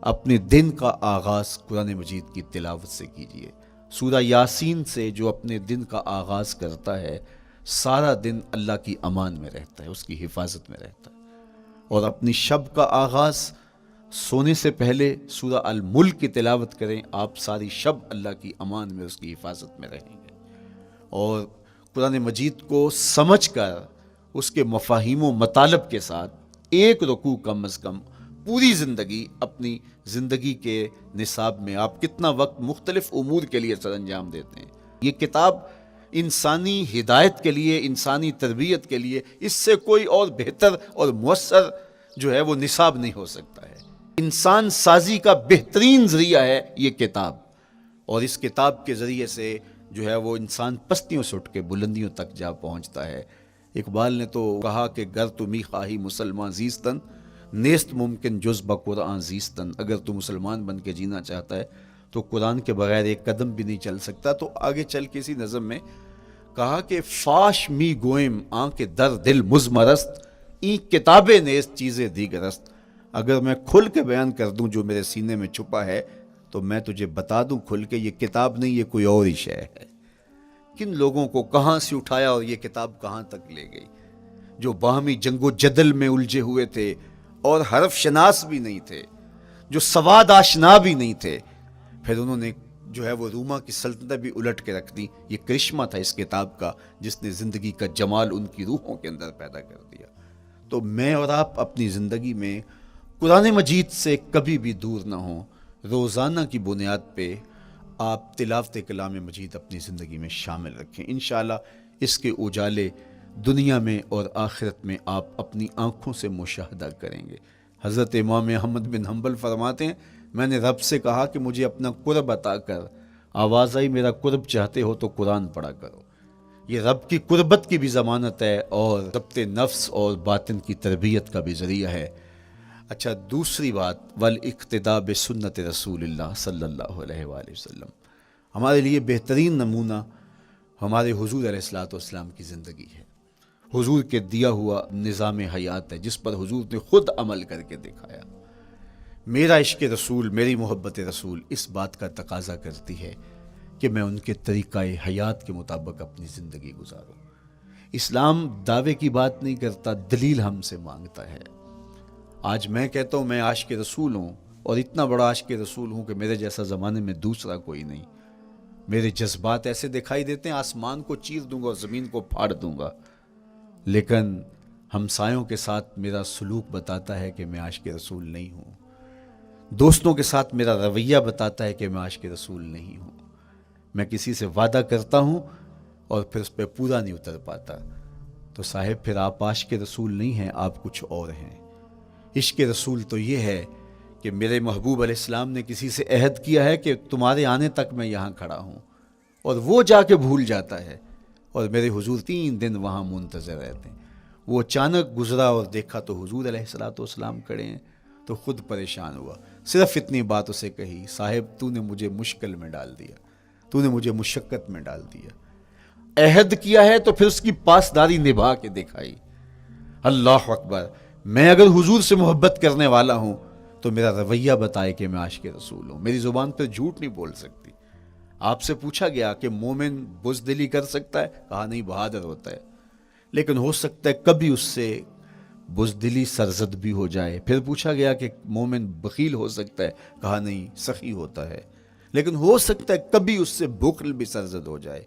اپنے دن کا آغاز قرآن مجید کی تلاوت سے کیجیے۔ سورہ یاسین سے جو اپنے دن کا آغاز کرتا ہے، سارا دن اللہ کی امان میں رہتا ہے، اس کی حفاظت میں رہتا ہے، اور اپنی شب کا آغاز سونے سے پہلے سورہ الملک کی تلاوت کریں، آپ ساری شب اللہ کی امان میں، اس کی حفاظت میں رہیں گے۔ اور قرآن مجید کو سمجھ کر اس کے مفاہیم و مطالب کے ساتھ ایک رکوع کم از کم پوری زندگی، اپنی زندگی کے نصاب میں آپ کتنا وقت مختلف امور کے لیے سر انجام دیتے ہیں۔ یہ کتاب انسانی ہدایت کے لیے، انسانی تربیت کے لیے، اس سے کوئی اور بہتر اور مؤثر جو ہے وہ نصاب نہیں ہو سکتا ہے۔ انسان سازی کا بہترین ذریعہ ہے یہ کتاب، اور اس کتاب کے ذریعے سے جو ہے وہ انسان پستیوں سے اٹھ کے بلندیوں تک جا پہنچتا ہے۔ اقبال نے تو کہا کہ گر تمی خواہی مسلمان زیستن، نیست ممکن جز بقرآن زیستن۔ اگر تو مسلمان بن کے جینا چاہتا ہے تو قرآن کے بغیر ایک قدم بھی نہیں چل سکتا۔ تو آگے چل کے اسی نظم میں کہا کہ فاش می گوئم آنکھ در دل مزمرست، این کتاب نیست چیزیں دیگرست۔ اگر میں کھل کے بیان کر دوں جو میرے سینے میں چھپا ہے تو میں تجھے بتا دوں کھل کے، یہ کتاب نہیں، یہ کوئی اور ہی شے ہے۔ کن لوگوں کو کہاں سے اٹھایا اور یہ کتاب کہاں تک لے گئی، جو باہمی جنگ و جدل میں الجھے ہوئے تھے اور حرف شناس بھی نہیں تھے، جو سواد آشنا بھی نہیں تھے، پھر انہوں نے جو ہے وہ روما کی سلطنت بھی الٹ کے رکھ دی۔ یہ کرشمہ تھا اس کتاب کا، جس نے زندگی کا جمال ان کی روحوں کے اندر پیدا کر دیا۔ تو میں اور آپ اپنی زندگی میں قرآن مجید سے کبھی بھی دور نہ ہوں، روزانہ کی بنیاد پہ آپ تلاوت کلام مجید اپنی زندگی میں شامل رکھیں۔ انشاءاللہ اس کے اجالے دنیا میں اور آخرت میں آپ اپنی آنکھوں سے مشاہدہ کریں گے۔ حضرت امام احمد بن حنبل فرماتے ہیں، میں نے رب سے کہا کہ مجھے اپنا قرب عطا کر، آواز آئی میرا قرب چاہتے ہو تو قرآن پڑھا کرو۔ یہ رب کی قربت کی بھی ضمانت ہے اور ضبط نفس اور باطن کی تربیت کا بھی ذریعہ ہے۔ اچھا، دوسری بات، والاقتداء بسنت رسول اللہ صلی اللہ علیہ وآلہ وسلم، ہمارے لیے بہترین نمونہ ہمارے حضور علیہ الصلوۃ والسلام کی زندگی ہے، حضور کے دیا ہوا نظام حیات ہے، جس پر حضور نے خود عمل کر کے دکھایا۔ میرا عشق رسول، میری محبت رسول اس بات کا تقاضا کرتی ہے کہ میں ان کے طریقہ حیات کے مطابق اپنی زندگی گزاروں۔ اسلام دعوے کی بات نہیں کرتا، دلیل ہم سے مانگتا ہے۔ آج میں کہتا ہوں میں عاشق رسول ہوں، اور اتنا بڑا عاشق رسول ہوں کہ میرے جیسا زمانے میں دوسرا کوئی نہیں۔ میرے جذبات ایسے دکھائی دیتے ہیں، آسمان کو چیر دوں گا اور زمین کو پھاڑ دوں گا، لیکن ہمسایوں کے ساتھ میرا سلوک بتاتا ہے کہ میں عاشق رسول نہیں ہوں۔ دوستوں کے ساتھ میرا رویہ بتاتا ہے کہ میں عاشق رسول نہیں ہوں۔ میں کسی سے وعدہ کرتا ہوں اور پھر اس پہ پورا نہیں اتر پاتا، تو صاحب پھر آپ عاشق رسول نہیں ہیں، آپ کچھ اور ہیں۔ عشق رسول تو یہ ہے کہ میرے محبوب علیہ السلام نے کسی سے عہد کیا ہے کہ تمہارے آنے تک میں یہاں کھڑا ہوں، اور وہ جا کے بھول جاتا ہے، اور میرے حضور 3 دن وہاں منتظر رہتے ہیں۔ وہ اچانک گزرا اور دیکھا تو حضور علیہ السلام کھڑے ہیں، تو خود پریشان ہوا، صرف اتنی بات اسے کہی، صاحب تو نے مجھے مشکل میں ڈال دیا، تو نے مجھے مشقت میں ڈال دیا۔ عہد کیا ہے تو پھر اس کی پاسداری نبھا کے دکھائی۔ اللہ اکبر! میں اگر حضور سے محبت کرنے والا ہوں تو میرا رویہ بتائے کہ میں عاشق رسول ہوں۔ میری زبان پہ جھوٹ نہیں بول سکتی۔ آپ سے پوچھا گیا کہ مومن بزدلی کر سکتا ہے؟ کہا نہیں، بہادر ہوتا ہے، لیکن ہو سکتا ہے کبھی اس سے بزدلی سرزد بھی ہو جائے۔ پھر پوچھا گیا کہ مومن بخیل ہو سکتا ہے؟ کہا نہیں، سخی ہوتا ہے، لیکن ہو سکتا ہے کبھی اس سے بخل بھی سرزد ہو جائے۔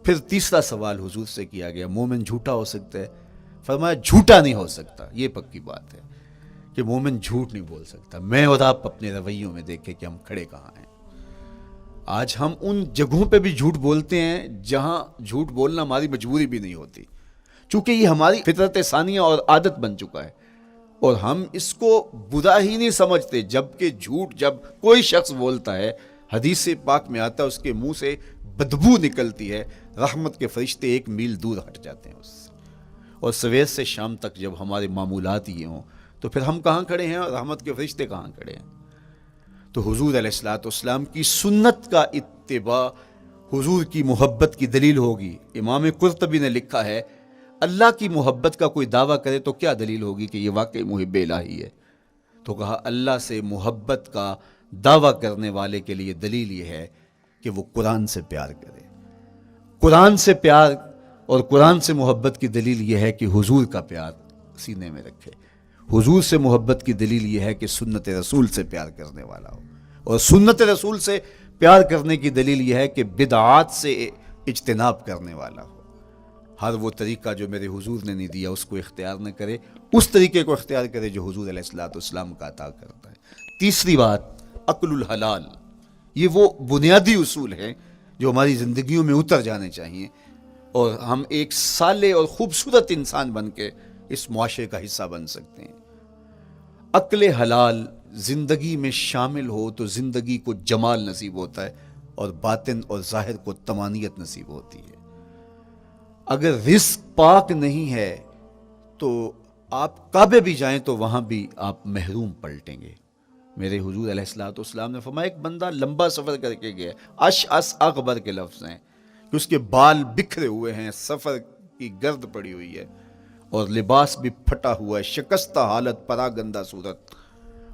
پھر تیسرا سوال حضور سے کیا گیا، مومن جھوٹا ہو سکتا ہے؟ فرمایا جھوٹا نہیں ہو سکتا، یہ پکی بات ہے کہ مومن جھوٹ نہیں بول سکتا۔ میں اور آپ اپنے رویوں میں دیکھیں کہ ہم کھڑے کہاں ہیں۔ آج ہم ان جگہوں پہ بھی جھوٹ بولتے ہیں جہاں جھوٹ بولنا ہماری مجبوری بھی نہیں ہوتی، چونکہ یہ ہماری فطرت ثانیہ اور عادت بن چکا ہے، اور ہم اس کو برا ہی نہیں سمجھتے۔ جبکہ جھوٹ جب کوئی شخص بولتا ہے، حدیث پاک میں آتا ہے اس کے منہ سے بدبو نکلتی ہے، رحمت کے فرشتے 1 میل دور ہٹ جاتے ہیں اس سے۔ اور سویر سے شام تک جب ہمارے معمولات یہ ہوں تو پھر ہم کہاں کھڑے ہیں اور رحمت کے فرشتے کہاں کھڑے ہیں؟ تو حضور علیہ الصلوۃ والسلام کی سنت کا اتباع حضور کی محبت کی دلیل ہوگی۔ امام قرطبی نے لکھا ہے، اللہ کی محبت کا کوئی دعویٰ کرے تو کیا دلیل ہوگی کہ یہ واقعی محب الہی ہے؟ تو کہا اللہ سے محبت کا دعویٰ کرنے والے کے لیے دلیل یہ ہے کہ وہ قرآن سے پیار کرے۔ قرآن سے پیار اور قرآن سے محبت کی دلیل یہ ہے کہ حضور کا پیار سینے میں رکھے. حضور سے محبت کی دلیل یہ ہے کہ سنت رسول سے پیار کرنے والا ہو, اور سنت رسول سے پیار کرنے کی دلیل یہ ہے کہ بدعات سے اجتناب کرنے والا ہو. ہر وہ طریقہ جو میرے حضور نے نہیں دیا اس کو اختیار نہ کرے, اس طریقے کو اختیار کرے جو حضور علیہ الصلوۃ والسلام کا عطا کرتا ہے. تیسری بات, عقل الحلال. یہ وہ بنیادی اصول ہیں جو ہماری زندگیوں میں اتر جانے چاہیے, اور ہم ایک صالح اور خوبصورت انسان بن کے اس معاشرے کا حصہ بن سکتے ہیں. عقل حلال زندگی میں شامل ہو تو زندگی کو جمال نصیب ہوتا ہے, اور باطن اور ظاہر کو طمانینت نصیب ہوتی ہے. اگر رزق پاک نہیں ہے تو آپ کعبے بھی جائیں تو وہاں بھی آپ محروم پلٹیں گے. میرے حضور علیہ الصلوۃ والسلام نے فرمایا, ایک بندہ لمبا سفر کر کے گیا, اشعث اغبر کے لفظ ہیں کہ اس کے بال بکھرے ہوئے ہیں, سفر کی گرد پڑی ہوئی ہے, اور لباس بھی پھٹا ہوا ہے, شکستہ حالت, پراگندہ صورت,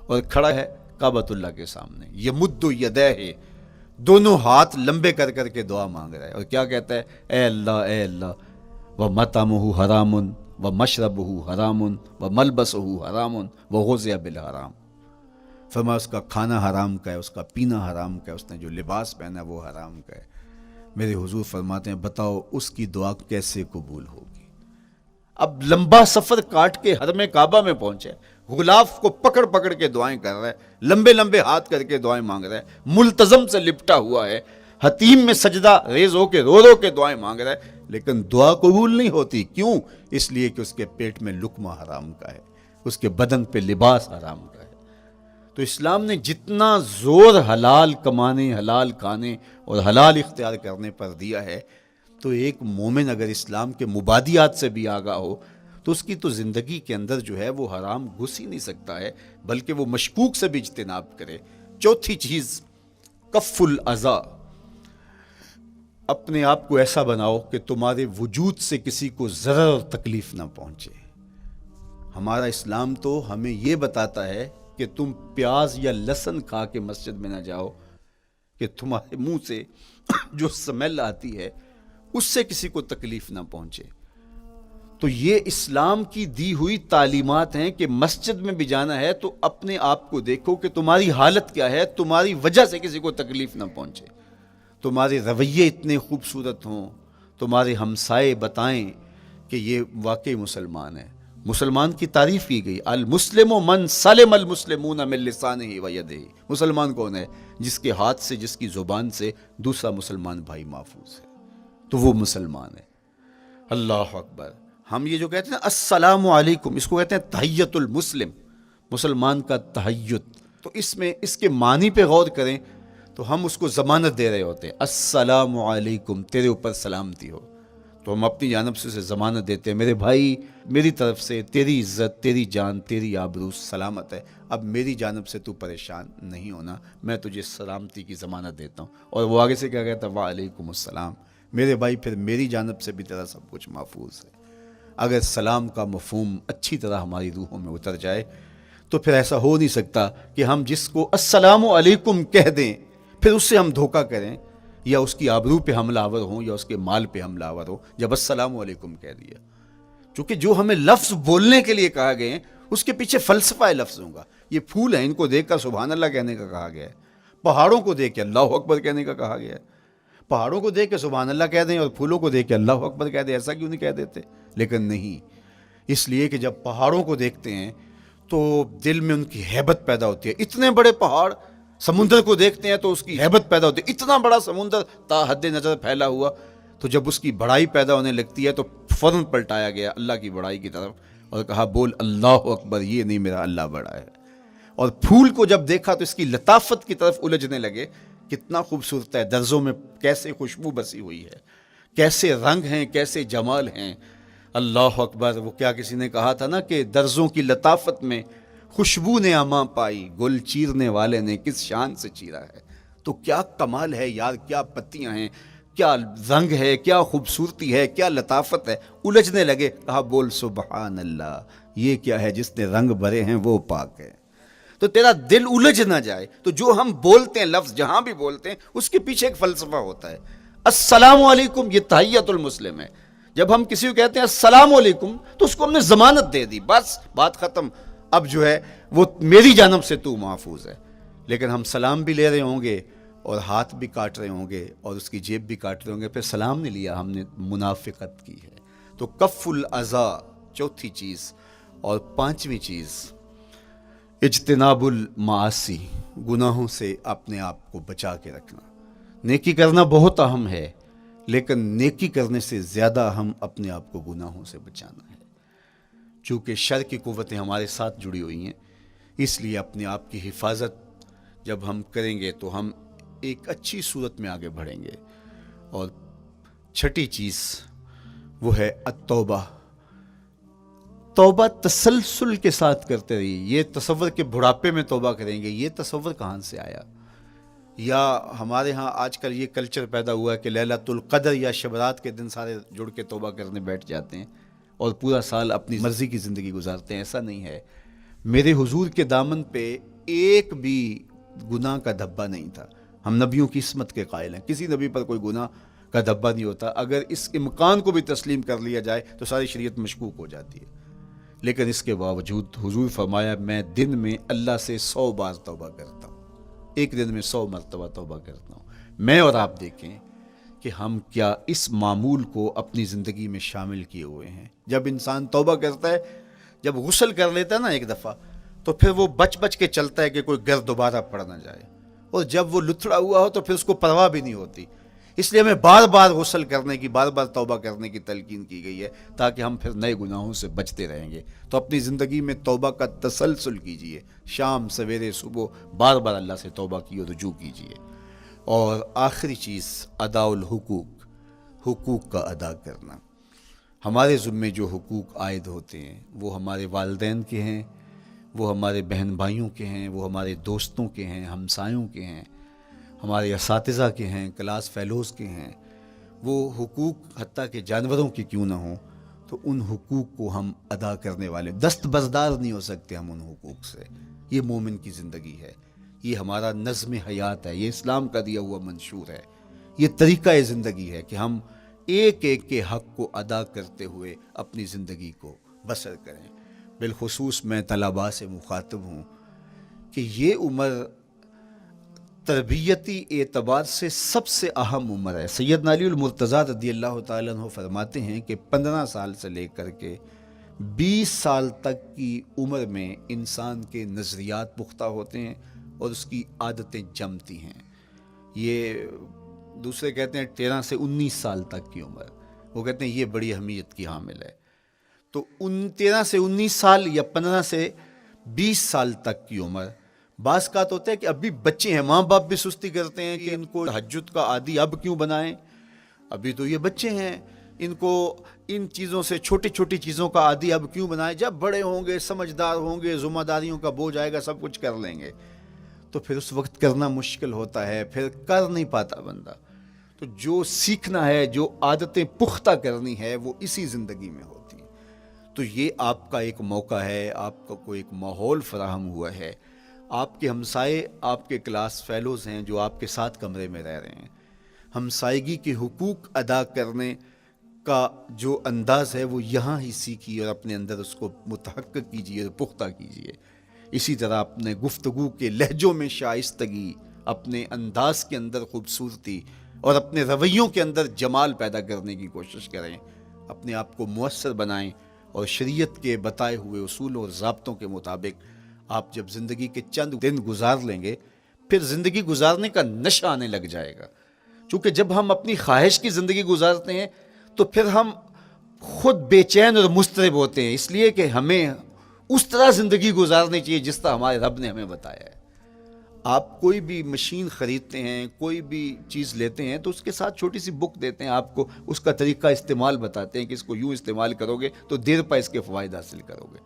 اور کھڑا ہے کعبۃ اللہ کے سامنے. یمد یدیہ, دونوں ہاتھ لمبے کر کر کے دعا مانگ رہا ہے, اور کیا کہتا ہے, اے اللہ ومطعمہ حرام ومشربہ حرام وملبسہ حرام وغذی بالحرام. فرمایا اس کا کھانا حرام کا ہے, اس کا پینا حرام کا ہے, اس نے جو لباس پہنا ہے وہ حرام کا ہے. میرے حضور فرماتے ہیں بتاؤ اس کی دعا کیسے قبول ہوگی. اب لمبا سفر کاٹ کے حرم کعبہ میں پہنچے, غلاف کو پکڑ پکڑ کے دعائیں کر رہا ہے, لمبے لمبے ہاتھ کر کے دعائیں مانگ رہا ہے, ملتزم سے لپٹا ہوا ہے, حتیم میں سجدہ ریز ہو کے رو رو کے دعائیں مانگ رہا ہے, لیکن دعا قبول نہیں ہوتی. کیوں؟ اس لیے کہ اس کے پیٹ میں لقمہ حرام کا ہے, اس کے بدن پہ لباس حرام کا ہے. تو اسلام نے جتنا زور حلال کمانے, حلال کھانے اور حلال اختیار کرنے پر دیا ہے, تو ایک مومن اگر اسلام کے مبادیات سے بھی آگاہ ہو تو اس کی تو زندگی کے اندر جو ہے وہ حرام گھس ہی نہیں سکتا ہے, بلکہ وہ مشکوک سے بھی اجتناب کرے. چوتھی چیز, کف الاذی. اپنے آپ کو ایسا بناؤ کہ تمہارے وجود سے کسی کو ضرر اور تکلیف نہ پہنچے. ہمارا اسلام تو ہمیں یہ بتاتا ہے کہ تم پیاز یا لہسن کھا کے مسجد میں نہ جاؤ کہ تمہارے منہ سے جو سمیل آتی ہے اس سے کسی کو تکلیف نہ پہنچے. تو یہ اسلام کی دی ہوئی تعلیمات ہیں کہ مسجد میں بھی جانا ہے تو اپنے آپ کو دیکھو کہ تمہاری حالت کیا ہے, تمہاری وجہ سے کسی کو تکلیف نہ پہنچے. تمہارے رویے اتنے خوبصورت ہوں, تمہارے ہمسائے بتائیں کہ یہ واقعی مسلمان ہے. مسلمان کی تعریف کی گئی, المسلم من سلم المسلمون من لسانہ و یدہ. مسلمان کون ہے؟ جس کے ہاتھ سے, جس کی زبان سے دوسرا مسلمان بھائی محفوظ ہے, تو وہ مسلمان ہے. اللہ اکبر. ہم یہ جو کہتے ہیں السلام علیکم, اس کو کہتے ہیں تحیت المسلم, مسلمان کا تحیت. تو اس میں اس کے معنی پہ غور کریں تو ہم اس کو ضمانت دے رہے ہوتے ہیں, السلام علیکم, تیرے اوپر سلامتی ہو. تو ہم اپنی جانب سے اسے ضمانت دیتے ہیں, میرے بھائی میری طرف سے تیری عزت, تیری جان, تیری آبرو سلامت ہے, اب میری جانب سے تو پریشان نہیں ہونا, میں تجھے سلامتی کی ضمانت دیتا ہوں. اور وہ آگے سے کیا کہتا ہے, وعلیکم السلام. میرے بھائی پھر میری جانب سے بھی تیرا سب کچھ محفوظ ہے. اگر سلام کا مفہوم اچھی طرح ہماری روحوں میں اتر جائے تو پھر ایسا ہو نہیں سکتا کہ ہم جس کو السلام علیکم کہہ دیں پھر اس سے ہم دھوکہ کریں, یا اس کی آبرو پہ حملہ آور ہوں, یا اس کے مال پہ حملہ آور ہوں جب السلام علیکم کہہ دیا. چونکہ جو ہمیں لفظ بولنے کے لیے کہا گئے ہیں اس کے پیچھے فلسفہ ہے لفظوں کا. یہ پھول ہیں, ان کو دیکھ کر سبحان اللہ کہنے کا کہا گیا ہے. پہاڑوں کو دیکھ کے اللہ اکبر کہنے کا کہا گیا ہے. پہاڑوں کو دیکھ کے سبحان اللہ کہہ دیں اور پھولوں کو دیکھ کے اللہ اکبر کہہ دیں, ایسا کیوں نہیں کہہ دیتے؟ لیکن نہیں, اس لیے کہ جب پہاڑوں کو دیکھتے ہیں تو دل میں ان کی ہیبت پیدا ہوتی ہے. اتنے بڑے پہاڑ, سمندر کو دیکھتے ہیں تو اس کی ہیبت پیدا ہوتی ہے, اتنا بڑا سمندر تا حد نظر پھیلا ہوا, تو جب اس کی بڑائی پیدا ہونے لگتی ہے تو فوراً پلٹایا گیا اللہ کی بڑائی کی طرف اور کہا بول اللہ اکبر, یہ نہیں میرا اللہ بڑا ہے. اور پھول کو جب دیکھا تو اس کی لطافت کی طرف الجھنے لگے, کتنا خوبصورت ہے, درزوں میں کیسے خوشبو بسی ہوئی ہے, کیسے رنگ ہیں, کیسے جمال ہیں. اللہ اکبر. وہ کیا کسی نے کہا تھا نا کہ درزوں کی لطافت میں خوشبو نے اماں پائی, گل چیرنے والے نے کس شان سے چیرا ہے. تو کیا کمال ہے یار, کیا پتیاں ہیں, کیا رنگ ہے, کیا خوبصورتی ہے, کیا لطافت ہے. الجھنے لگے, کہا بول سبحان اللہ, یہ کیا ہے جس نے رنگ بھرے ہیں وہ پاک ہے. تو تیرا دل الجھ نہ جائے. تو جو ہم بولتے ہیں لفظ جہاں بھی بولتے ہیں اس کے پیچھے ایک فلسفہ ہوتا ہے. السلام علیکم یہ تحیت المسلم ہے. جب ہم کسی کو کہتے ہیں السلام علیکم تو اس کو ہم نے ضمانت دے دی، بس بات ختم، اب جو ہے وہ میری جانب سے تو محفوظ ہے۔ لیکن ہم سلام بھی لے رہے ہوں گے اور ہاتھ بھی کاٹ رہے ہوں گے اور اس کی جیب بھی کاٹ رہے ہوں گے، پھر سلام نہیں لیا، ہم نے منافقت کی ہے۔ تو کف الاذی چوتھی چیز، اور پانچویں چیز اجتناب المعاصی، گناہوں سے اپنے آپ کو بچا کے رکھنا۔ نیکی کرنا بہت اہم ہے، لیکن نیکی کرنے سے زیادہ اہم اپنے آپ کو گناہوں سے بچانا ہے۔ چونکہ شر کی قوتیں ہمارے ساتھ جڑی ہوئی ہیں، اس لیے اپنے آپ کی حفاظت جب ہم کریں گے تو ہم ایک اچھی صورت میں آگے بڑھیں گے۔ اور چھٹی چیز وہ ہے التوبہ، توبہ تسلسل کے ساتھ کرتے رہیے۔ یہ تصور کہ بڑھاپے میں توبہ کریں گے، یہ تصور کہاں سے آیا؟ یا ہمارے ہاں آج کل یہ کلچر پیدا ہوا ہے کہ لیلۃ القدر یا شبرات کے دن سارے جڑ کے توبہ کرنے بیٹھ جاتے ہیں اور پورا سال اپنی مرضی کی زندگی گزارتے ہیں۔ ایسا نہیں ہے۔ میرے حضور کے دامن پہ ایک بھی گناہ کا دھبا نہیں تھا۔ ہم نبیوں کی عصمت کے قائل ہیں، کسی نبی پر کوئی گناہ کا دھبا نہیں ہوتا۔ اگر اس امکان کو بھی تسلیم کر لیا جائے تو ساری شریعت مشکوک ہو جاتی ہے، لیکن اس کے باوجود حضور فرمایا میں دن میں اللہ سے 100 بار توبہ کرتا ہوں، ایک دن میں 100 مرتبہ توبہ کرتا ہوں۔ میں اور آپ دیکھیں کہ ہم کیا اس معمول کو اپنی زندگی میں شامل کیے ہوئے ہیں۔ جب انسان توبہ کرتا ہے، جب غسل کر لیتا ہے نا ایک دفعہ، تو پھر وہ بچ بچ کے چلتا ہے کہ کوئی گرد دوبارہ پڑ نہ جائے، اور جب وہ لتھڑا ہوا ہو تو پھر اس کو پرواہ بھی نہیں ہوتی۔ اس لیے ہمیں بار بار غسل کرنے کی، بار بار توبہ کرنے کی تلقین کی گئی ہے، تاکہ ہم پھر نئے گناہوں سے بچتے رہیں گے۔ تو اپنی زندگی میں توبہ کا تسلسل کیجئے، شام سویرے صبح بار بار اللہ سے توبہ کی اور رجوع کیجئے۔ اور آخری چیز ادا الحقوق، حقوق کا ادا کرنا۔ ہمارے ذمے جو حقوق عائد ہوتے ہیں وہ ہمارے والدین کے ہیں، وہ ہمارے بہن بھائیوں کے ہیں، وہ ہمارے دوستوں کے ہیں، ہمسایوں کے ہیں، ہمارے اساتذہ کے ہیں، کلاس فیلوز کے ہیں۔ وہ حقوق حتیٰ کہ جانوروں کے کیوں نہ ہوں، تو ان حقوق کو ہم ادا کرنے والے، دست بردار نہیں ہو سکتے ہم ان حقوق سے۔ یہ مومن کی زندگی ہے، یہ ہمارا نظم حیات ہے، یہ اسلام کا دیا ہوا منشور ہے، یہ طریقہ زندگی ہے کہ ہم ایک ایک کے حق کو ادا کرتے ہوئے اپنی زندگی کو بسر کریں۔ بالخصوص میں طلباء سے مخاطب ہوں کہ یہ عمر تربیتی اعتبار سے سب سے اہم عمر ہے۔ سیدنا علی المرتضیٰ رضی اللہ تعالیٰ عنہ فرماتے ہیں کہ 15 سال سے لے کر کے 20 سال تک کی عمر میں انسان کے نظریات پختہ ہوتے ہیں اور اس کی عادتیں جمتی ہیں۔ یہ دوسرے کہتے ہیں 13 سے 19 سال تک کی عمر، وہ کہتے ہیں یہ بڑی اہمیت کی حامل ہے۔ تو 13 سے 19 سال یا 15 سے 20 سال تک کی عمر، بعض کا تو ہوتا ہے کہ ابھی بچے ہیں، ماں باپ بھی سستی کرتے ہیں کہ ان کو تہجد کا عادی اب کیوں بنائیں، ابھی تو یہ بچے ہیں، ان کو ان چیزوں سے، چھوٹی چھوٹی چیزوں کا عادی اب کیوں بنائیں، جب بڑے ہوں گے، سمجھدار ہوں گے، ذمہ داریوں کا بوجھ آئے گا، سب کچھ کر لیں گے۔ تو پھر اس وقت کرنا مشکل ہوتا ہے، پھر کر نہیں پاتا بندہ۔ تو جو سیکھنا ہے، جو عادتیں پختہ کرنی ہے، وہ اسی زندگی میں ہوتی ہیں۔ تو یہ آپ کا ایک موقع ہے، آپ کا کوئی ایک ماحول فراہم ہوا ہے۔ آپ کے ہمسائے آپ کے کلاس فیلوز ہیں جو آپ کے ساتھ کمرے میں رہ رہے ہیں۔ ہمسائیگی کے حقوق ادا کرنے کا جو انداز ہے وہ یہاں ہی سیکھیے اور اپنے اندر اس کو متحقق کیجیے اور پختہ کیجیے۔ اسی طرح اپنے گفتگو کے لہجوں میں شائستگی، اپنے انداز کے اندر خوبصورتی اور اپنے رویوں کے اندر جمال پیدا کرنے کی کوشش کریں۔ اپنے آپ کو مؤثر بنائیں اور شریعت کے بتائے ہوئے اصول اور ضابطوں کے مطابق آپ جب زندگی کے چند دن گزار لیں گے، پھر زندگی گزارنے کا نشہ آنے لگ جائے گا۔ چونکہ جب ہم اپنی خواہش کی زندگی گزارتے ہیں تو پھر ہم خود بے چین اور مضطرب ہوتے ہیں، اس لیے کہ ہمیں اس طرح زندگی گزارنی چاہیے جس طرح ہمارے رب نے ہمیں بتایا ہے۔ آپ کوئی بھی مشین خریدتے ہیں، کوئی بھی چیز لیتے ہیں تو اس کے ساتھ چھوٹی سی بک دیتے ہیں، آپ کو اس کا طریقہ استعمال بتاتے ہیں کہ اس کو یوں استعمال کرو گے تو دیر پا اس کے فوائد حاصل کرو گے۔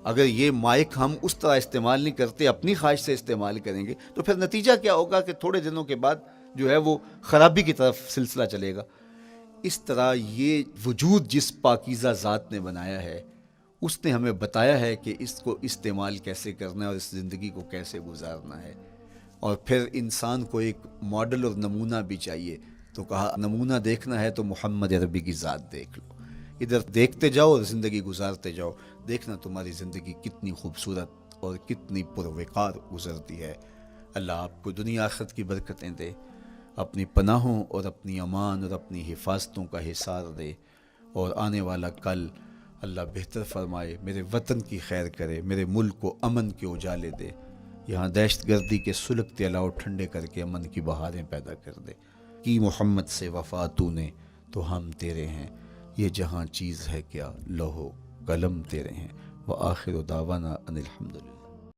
اگر یہ مائک ہم اس طرح استعمال نہیں کرتے، اپنی خواہش سے استعمال کریں گے تو پھر نتیجہ کیا ہوگا کہ تھوڑے دنوں کے بعد جو ہے وہ خرابی کی طرف سلسلہ چلے گا۔ اس طرح یہ وجود جس پاکیزہ ذات نے بنایا ہے، اس نے ہمیں بتایا ہے کہ اس کو استعمال کیسے کرنا ہے اور اس زندگی کو کیسے گزارنا ہے۔ اور پھر انسان کو ایک ماڈل اور نمونہ بھی چاہیے تو کہا نمونہ دیکھنا ہے تو محمد عربی کی ذات دیکھ لو، ادھر دیکھتے جاؤ اور زندگی گزارتے جاؤ، دیکھنا تمہاری زندگی کتنی خوبصورت اور کتنی پروقار گزرتی ہے۔ اللہ آپ کو دنیا آخرت کی برکتیں دے، اپنی پناہوں اور اپنی امان اور اپنی حفاظتوں کا حصار دے، اور آنے والا کل اللہ بہتر فرمائے، میرے وطن کی خیر کرے، میرے ملک کو امن کے اجالے دے، یہاں دہشت گردی کے سلگتے الاؤ ٹھنڈے کر کے امن کی بہاریں پیدا کر دے۔ کی محمد سے وفا تو نے تو ہم تیرے ہیں، یہ جہاں چیز ہے کیا لوح و قلم تیرے ہیں۔ وآخر دعوانا ان الحمدللہ۔